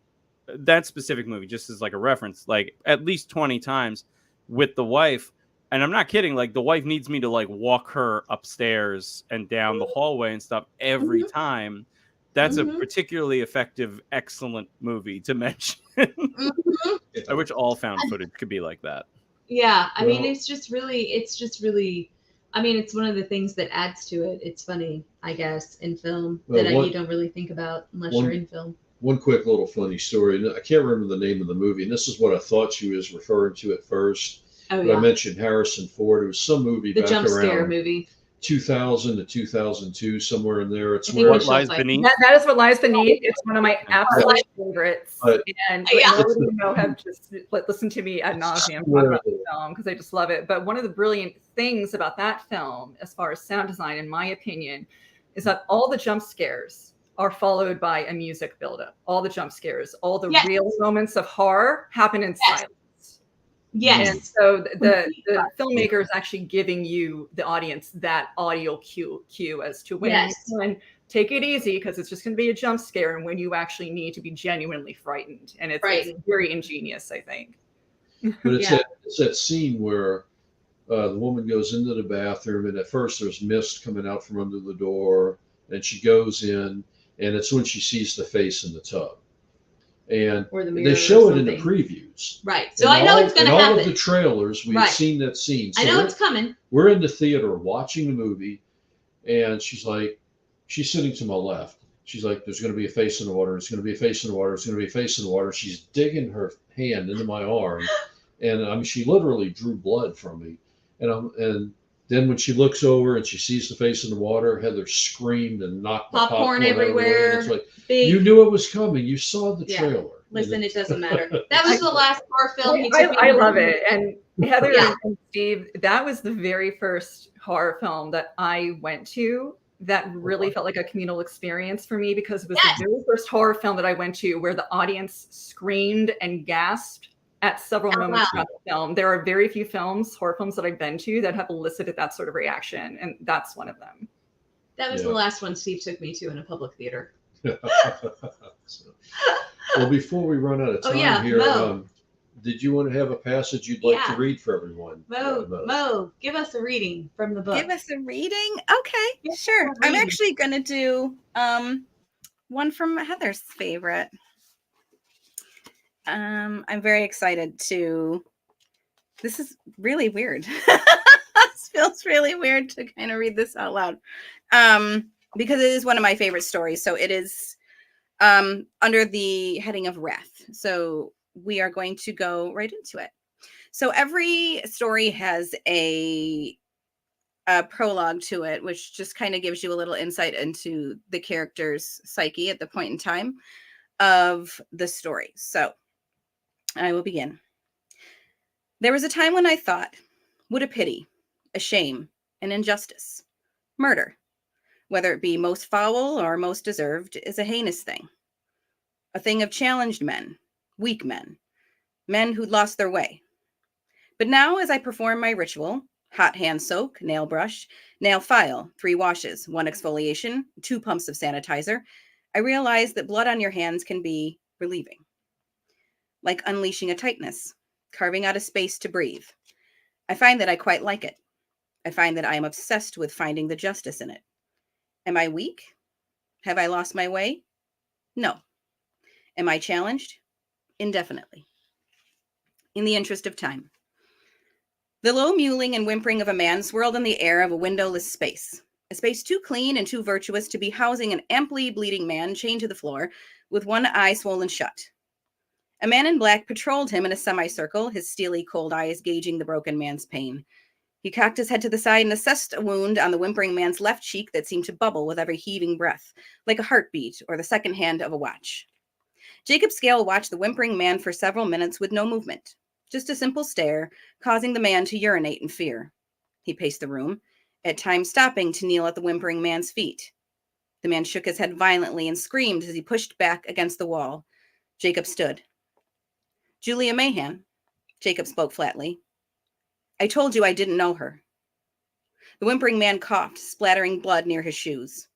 that specific movie, just as like a reference, like at least 20 times with the wife. And I'm not kidding. Like, the wife needs me to like walk her upstairs and down the hallway and stuff every time. That's a particularly effective, excellent movie to mention. I wish all found footage could be like that. yeah, I mean, Well- it's just really, I mean, it's one of the things that adds to it. It's funny, I guess, in film Well, that one- you don't really think about unless one- you're in film. One quick little funny story. And I can't remember the name of the movie, and this is what I thought she was referring to at first. Oh, But yeah. I mentioned Harrison Ford. It was some movie The back jump scare around movie. 2000 to 2002, somewhere in there. It's I think where What Michelle Lies Pfeiffer. Beneath? That is what lies beneath. It's one of my absolute favorites. But- And Yeah. nobody you know have just listened to me ad nauseum talk about the film because I just love it. But one of the brilliant things about that film, as far as sound design, in my opinion, is that all the jump scares are followed by a music buildup. All the jump scares, all the Yes. real moments of horror happen in Yes. silence. Yes. And so the filmmaker is actually giving you, the audience, that audio cue as to when Yes. you can take it easy because it's just going to be a jump scare, and when you actually need to be genuinely frightened. And it's very ingenious, I think. But it's, Yeah. it's that scene where the woman goes into the bathroom, and at first there's mist coming out from under the door, and she goes in, and it's when she sees the face in the tub. And Or the mirror they show or it in the something. previews. Right. So And I know all- it's going to in all of happen. the trailers, we've Right. seen that scene. So I know we're- it's coming. we're in the theater watching the movie, and she's sitting to my left. She's like, there's going to be a face in the water. It's going to be a face in the water. It's going to be a face in the water. She's digging her hand into my arm. And I mean, she literally drew blood from me. And then when she looks over and she sees the face in the water, Heather screamed and knocked my Popcorn popcorn out of the way. everywhere. And it's like, Big. you knew it was coming. You saw the Yeah. trailer. Listen, And it doesn't matter. That was the last horror film he took me I to. love it. And Heather Yeah. and Steve, that was the very first horror film that I went to that really felt like a communal experience for me, because it was Yes. the very first horror film that I went to where the audience screamed and gasped at several Oh, moments wow. throughout the film. There are very few horror films that I've been to that have elicited that sort of reaction, and that's one of them. That was Yeah. the last one Steve took me to in a public theater. So, well, before we run out of Oh, time yeah, here, Mo. did you want to have a passage you'd like to Yeah. read for everyone? Mo, give us a reading from the book. Give us a reading? Okay, Yeah, sure. a I'm reading. actually going to do one from Heather's favorite. I'm very excited to. This is really weird. This feels really weird to kind of read this out loud, because it is one of my favorite stories. So it is under the heading of wrath. So we are going to go right into it. So every story has a prologue to it, which just kind of gives you a little insight into the character's psyche at the point in time of the story. So I will begin. There was a time when I thought, what a pity, a shame, an injustice. Murder, whether it be most foul or most deserved, is a heinous thing. A thing of challenged men, weak men, men who'd lost their way. But now, as I perform my ritual, hot hand soak, nail brush, nail file, 3 washes, 1 exfoliation, 2 pumps of sanitizer, I realize that blood on your hands can be relieving. Like unleashing a tightness, carving out a space to breathe. I find that I quite like it. I find that I am obsessed with finding the justice in it. Am I weak? Have I lost my way? No. Am I challenged? Indefinitely. In the interest of time. The low mewling and whimpering of a man swirled in the air of a windowless space. A space too clean and too virtuous to be housing an amply bleeding man chained to the floor, with one eye swollen shut. A man in black patrolled him in a semicircle, his steely, cold eyes gauging the broken man's pain. He cocked his head to the side and assessed a wound on the whimpering man's left cheek that seemed to bubble with every heaving breath, like a heartbeat or the second hand of a watch. Jacob Scale watched the whimpering man for several minutes with no movement, just a simple stare, causing the man to urinate in fear. He paced the room, at times stopping to kneel at the whimpering man's feet. The man shook his head violently and screamed as he pushed back against the wall. Jacob stood. Julia Mahan, Jacob spoke flatly. I told you I didn't know her. The whimpering man coughed, splattering blood near his shoes.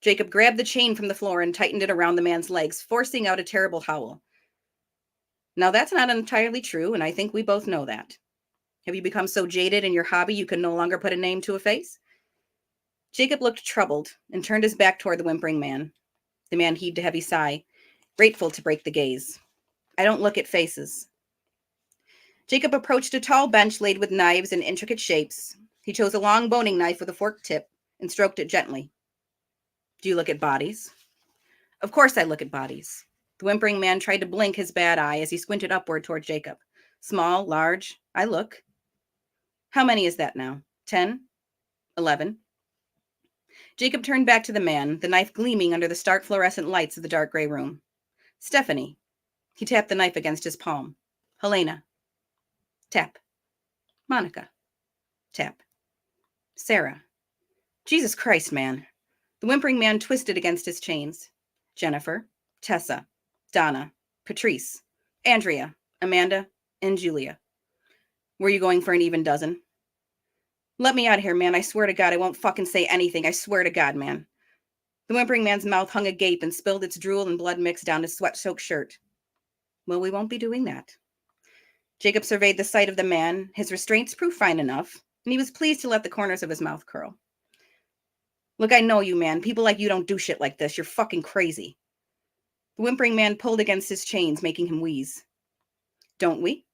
Jacob grabbed the chain from the floor and tightened it around the man's legs, forcing out a terrible howl. Now that's not entirely true, and I think we both know that. Have you become so jaded in your hobby you can no longer put a name to a face? Jacob looked troubled and turned his back toward the whimpering man. The man heaved a heavy sigh, grateful to break the gaze. I don't look at faces. Jacob approached a tall bench laid with knives in intricate shapes. He chose a long boning knife with a forked tip and stroked it gently. Do you look at bodies? Of course I look at bodies. The whimpering man tried to blink his bad eye as he squinted upward toward Jacob. Small, large, I look. How many is that now? 10? 11? Jacob turned back to the man, the knife gleaming under the stark fluorescent lights of the dark gray room. Stephanie. He tapped the knife against his palm. Helena. Tap. Monica. Tap. Sarah. Jesus Christ, man. The whimpering man twisted against his chains. Jennifer. Tessa. Donna. Patrice. Andrea. Amanda. And Julia. Were you going for an even dozen? Let me out of here, man. I swear to God I won't fucking say anything. I swear to God, man. The whimpering man's mouth hung agape and spilled its drool and blood mix down his sweat-soaked shirt. Well, we won't be doing that. Jacob surveyed the sight of the man. His restraints proved fine enough, and he was pleased to let the corners of his mouth curl. Look, I know you, man. People like you don't do shit like this. You're fucking crazy. The whimpering man pulled against his chains, making him wheeze. Don't we?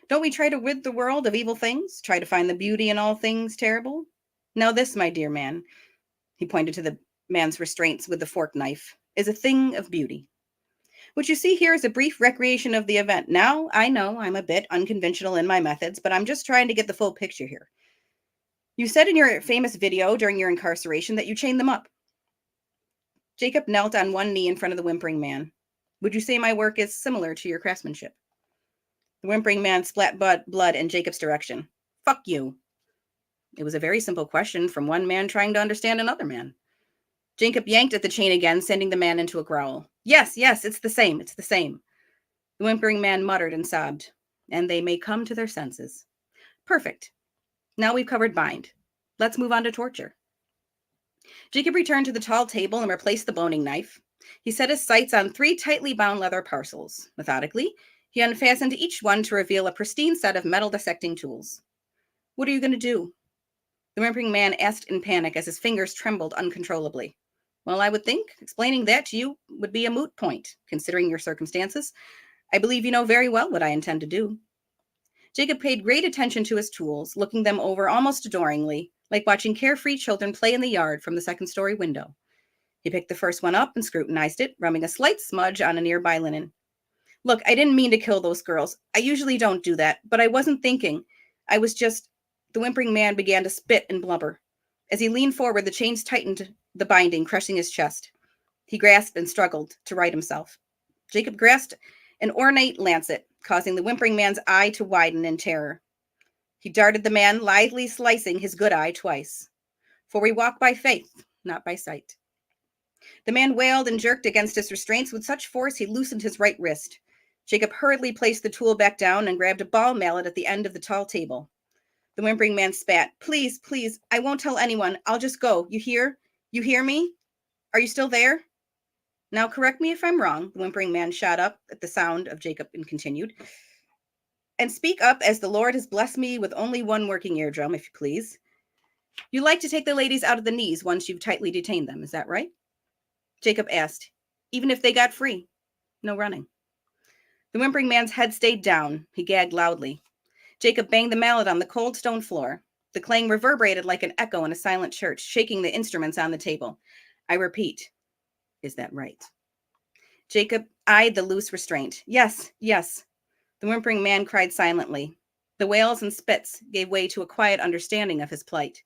Don't we try to rid the world of evil things? Try to find the beauty in all things terrible? Now this, my dear man, he pointed to the man's restraints with the fork knife, is a thing of beauty. What you see here is a brief recreation of the event. Now, I know I'm a bit unconventional in my methods, but I'm just trying to get the full picture here. You said in your famous video during your incarceration that you chained them up. Jacob knelt on one knee in front of the whimpering man. Would you say my work is similar to your craftsmanship? The whimpering man splat blood in Jacob's direction. Fuck you. It was a very simple question from one man trying to understand another man. Jacob yanked at the chain again, sending the man into a growl. Yes, it's the same, it's the same. The whimpering man muttered and sobbed. And they may come to their senses. Perfect. Now we've covered bind. Let's move on to torture. Jacob returned to the tall table and replaced the boning knife. He set his sights on 3 tightly bound leather parcels. Methodically, he unfastened each one to reveal a pristine set of metal dissecting tools. What are you going to do? The whimpering man asked in panic as his fingers trembled uncontrollably. Well, I would think explaining that to you would be a moot point, considering your circumstances. I believe you know very well what I intend to do. Jacob paid great attention to his tools, looking them over almost adoringly, like watching carefree children play in the yard from the second-story window. He picked the first one up and scrutinized it, rubbing a slight smudge on a nearby linen. Look, I didn't mean to kill those girls. I usually don't do that, but I wasn't thinking. I was just... The whimpering man began to spit and blubber. As he leaned forward, the chains tightened the binding, crushing his chest. He grasped and struggled to right himself. Jacob grasped an ornate lancet, causing the whimpering man's eye to widen in terror. He darted the man, lithely slicing his good eye twice. For we walk by faith, not by sight. The man wailed and jerked against his restraints with such force he loosened his right wrist. Jacob hurriedly placed the tool back down and grabbed a ball mallet at the end of the tall table. The whimpering man spat. Please, I won't tell anyone. I'll just go. You hear? You hear me? Are you still there? Now correct me if I'm wrong. The whimpering man shot up at the sound of Jacob and continued. And speak up as the Lord has blessed me with only one working eardrum, if you please. You like to take the ladies out of the knees once you've tightly detained them, is that right? Jacob asked. Even if they got free. No running. The whimpering man's head stayed down. He gagged loudly. Jacob banged the mallet on the cold stone floor. The clang reverberated like an echo in a silent church, shaking the instruments on the table. I repeat, is that right? Jacob eyed the loose restraint. Yes, yes. The whimpering man cried silently. The wails and spits gave way to a quiet understanding of his plight.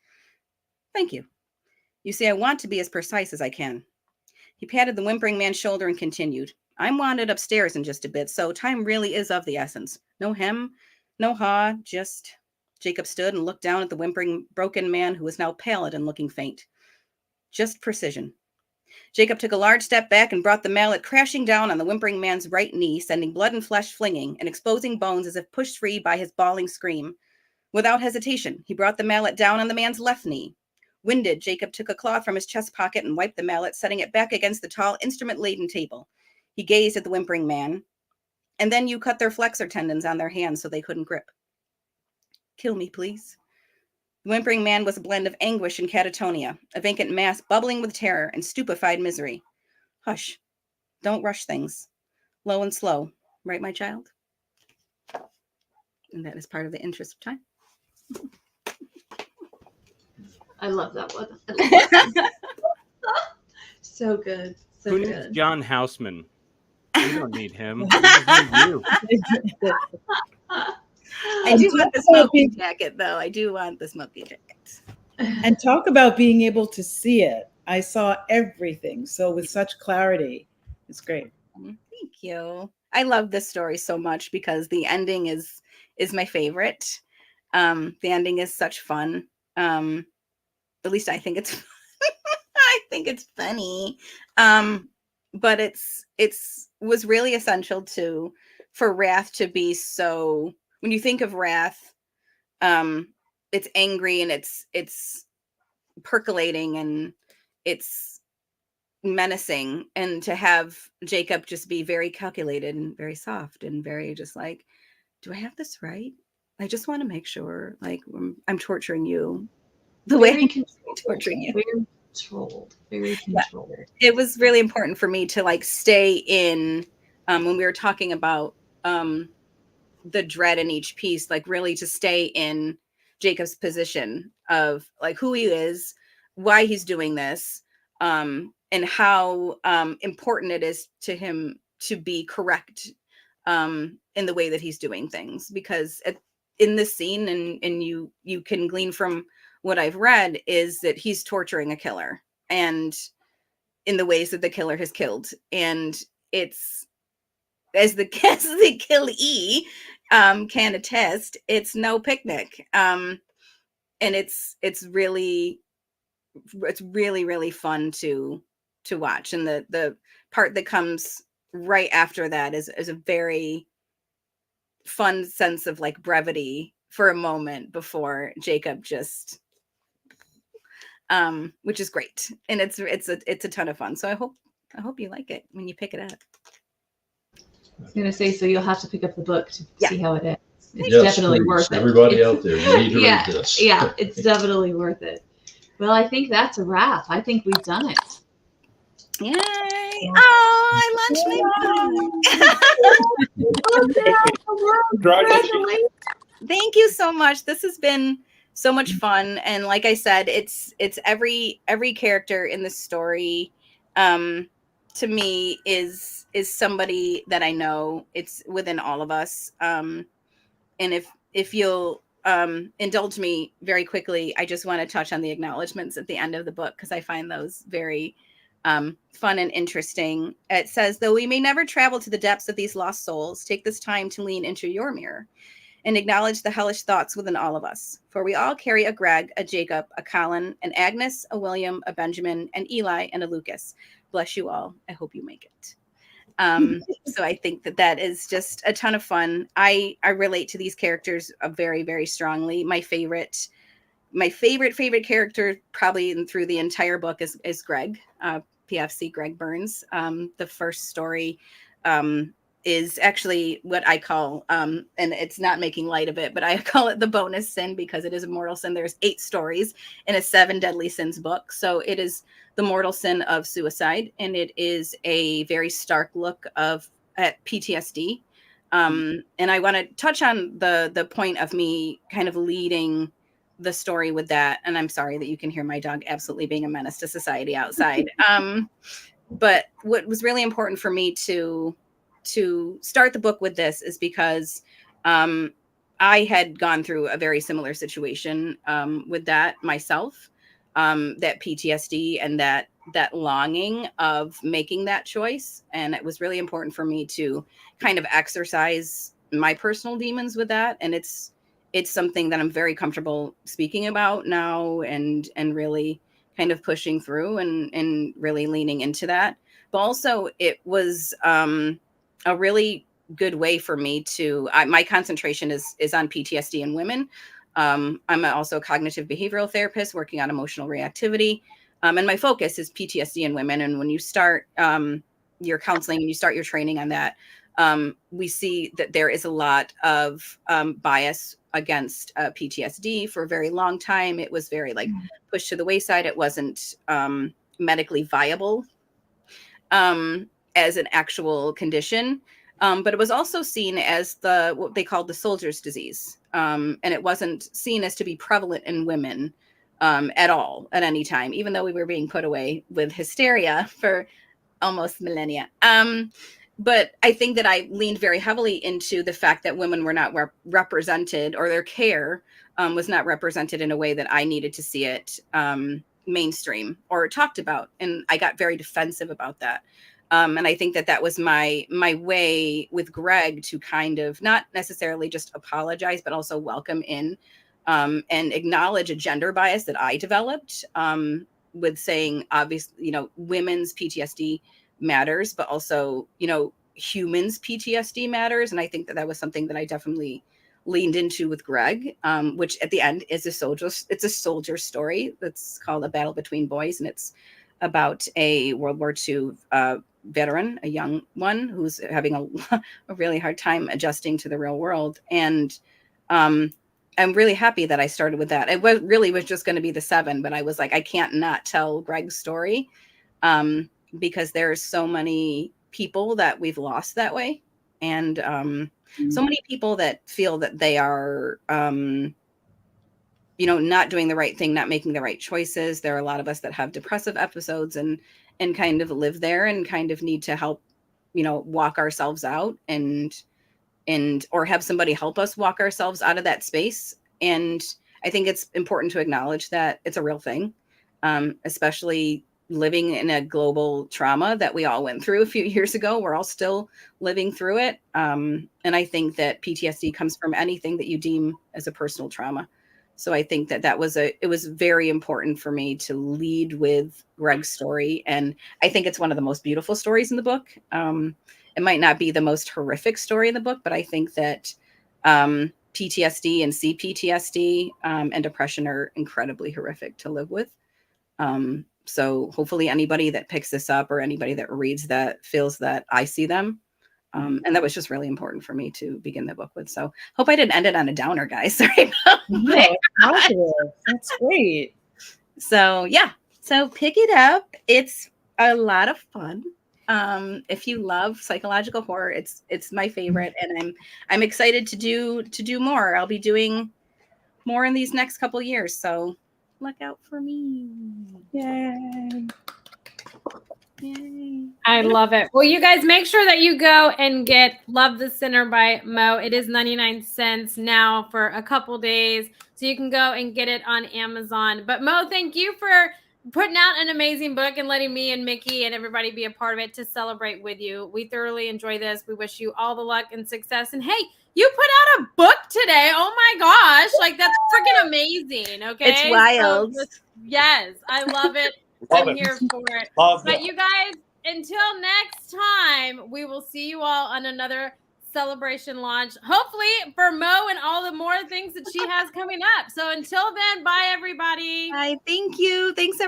Thank you. You see, I want to be as precise as I can. He patted the whimpering man's shoulder and continued. I'm wanted upstairs in just a bit, so time really is of the essence. No hem, no haw, just... Jacob stood and looked down at the whimpering, broken man who was now pallid and looking faint. Just precision. Jacob took a large step back and brought the mallet crashing down on the whimpering man's right knee, sending blood and flesh flinging and exposing bones as if pushed free by his bawling scream. Without hesitation, he brought the mallet down on the man's left knee. Winded, Jacob took a cloth from his chest pocket and wiped the mallet, setting it back against the tall, instrument-laden table. He gazed at the whimpering man. And then you cut their flexor tendons on their hands so they couldn't grip. Kill me, please. The whimpering man was a blend of anguish and catatonia, a vacant mass bubbling with terror and stupefied misery. Hush. Don't rush things. Low and slow. Right, my child? And that is part of the interest of time. I love that one. I love that. So good. So Who good. needs John Houseman? We don't need him. We just need you. I do want the smoking jacket, though. I do want the smoking jacket. And talk about being able to see it. I saw everything. So with such clarity, it's great. Thank you. I love this story so much because the ending is my favorite. The ending is such fun. At least I think it's fun. I think it's funny. But it's was really essential for Wrath to be so, when you think of Wrath, it's angry and it's percolating and it's menacing, and to have Jacob just be very calculated and very soft and very just like, do I have this right? I just want to make sure, like, I'm torturing you the way I'm torturing you. Very controlled. Very controlled. Yeah. It was really important for me to like stay in, when we were talking about the dread in each piece, like really to stay in Jacob's position of like who he is, why he's doing this, and how important it is to him to be correct in the way that he's doing things. Because in this scene, and you can glean from what I've read, is that he's torturing a killer, and in the ways that the killer has killed. And it's, as the killee can attest, it's no picnic. And it's really fun to watch. And the part that comes right after that is a very fun sense of like brevity for a moment before Jacob just which is great. And it's a ton of fun. So I hope you like it when you pick it up. I was gonna say, so you'll have to pick up the book to see how it is. It's Yes, definitely please. worth it. Everybody out there, you need to read this. Yeah, it's definitely worth it. Well, I think that's a wrap. I think we've done it. Yay! Oh, I launched my Congratulations. Thank you so much. This has been so much fun. And like I said, it's every character in the story to me is somebody that I know. It's within all of us. And if you'll indulge me very quickly, I just want to touch on the acknowledgments at the end of the book, because I find those very fun and interesting. It says, though we may never travel to the depths of these lost souls, take this time to lean into your mirror and acknowledge the hellish thoughts within all of us. For we all carry a Greg, a Jacob, a Colin, an Agnes, a William, a Benjamin, an Eli, and a Lucas. Bless you all. I hope you make it. So I think that is just a ton of fun. I relate to these characters very, very strongly. My favorite character probably through the entire book is Greg, PFC Greg Burns. The first story is actually what I call, and it's not making light of it, but I call it the bonus sin, because it is a mortal sin. There's 8 stories in a 7 deadly sins book. So it is the mortal sin of suicide. And it is a very stark look at PTSD And I want to touch on the point of me kind of leading the story with that. And I'm sorry that you can hear my dog absolutely being a menace to society outside. But what was really important for me to start the book with this is because I had gone through a very similar situation with that myself, that PTSD and that longing of making that choice. And it was really important for me to kind of exercise my personal demons with that. And it's something that I'm very comfortable speaking about now and really kind of pushing through and really leaning into that. But also it was a really good way for me to, my concentration is on PTSD in women. I'm also a cognitive behavioral therapist working on emotional reactivity. And my focus is PTSD in women. And when you start your counseling and you start your training on that, we see that there is a lot of bias against PTSD. For a very long time, it was very like pushed to the wayside. It wasn't medically viable as an actual condition. But it was also seen as what they called the soldier's disease. And it wasn't seen as to be prevalent in women at all at any time, even though we were being put away with hysteria for almost millennia. But I think that I leaned very heavily into the fact that women were not represented, or their care was not represented in a way that I needed to see it mainstream or talked about. And I got very defensive about that. And I think that was my way with Greg to kind of not necessarily just apologize, but also welcome in and acknowledge a gender bias that I developed with saying, obviously, women's PTSD matters, but also, humans PTSD matters. And I think that was something that I definitely leaned into with Greg, which at the end is a soldier story that's called A Battle Between Boys. And it's about a World War II veteran, a young one who's having a really hard time adjusting to the real world. And I'm really happy that I started with that. It was just going to be the 7, but I was like, I can't not tell Greg's story because there's so many people that we've lost that way. And so many people that feel that they are, not doing the right thing, not making the right choices. There are a lot of us that have depressive episodes and kind of live there and kind of need to help, walk ourselves out or have somebody help us walk ourselves out of that space. And I think it's important to acknowledge that it's a real thing, especially living in a global trauma that we all went through a few years ago. We're all still living through it. And I think that PTSD comes from anything that you deem as a personal trauma. So I think that it was very important for me to lead with Greg's story. And I think it's one of the most beautiful stories in the book. It might not be the most horrific story in the book, but I think that PTSD and CPTSD and depression are incredibly horrific to live with. So hopefully anybody that picks this up or anybody that reads that feels that I see them. And that was just really important for me to begin the book with. So hope I didn't end it on a downer, guys. Sorry about that. That's great. So yeah, so pick it up. It's a lot of fun. If you love psychological horror, it's my favorite, and I'm excited to do more. I'll be doing more in these next couple years. So look out for me. Yay. Yay. I love it. Well, you guys make sure that you go and get Love the Sinner by Mo. It is 99 cents now for a couple days. So you can go and get it on Amazon. But Mo, thank you for putting out an amazing book and letting me and Mickey and everybody be a part of it to celebrate with you. We thoroughly enjoy this. We wish you all the luck and success. And hey, you put out a book today. Oh my gosh. Like, that's freaking amazing. Okay. It's wild. So yes, I love it. I'm here for it. But you guys, until next time, we will see you all on another celebration launch, hopefully for Mo and all the more things that she has coming up. So until then, bye everybody. Bye. Thank you. Thanks, everybody.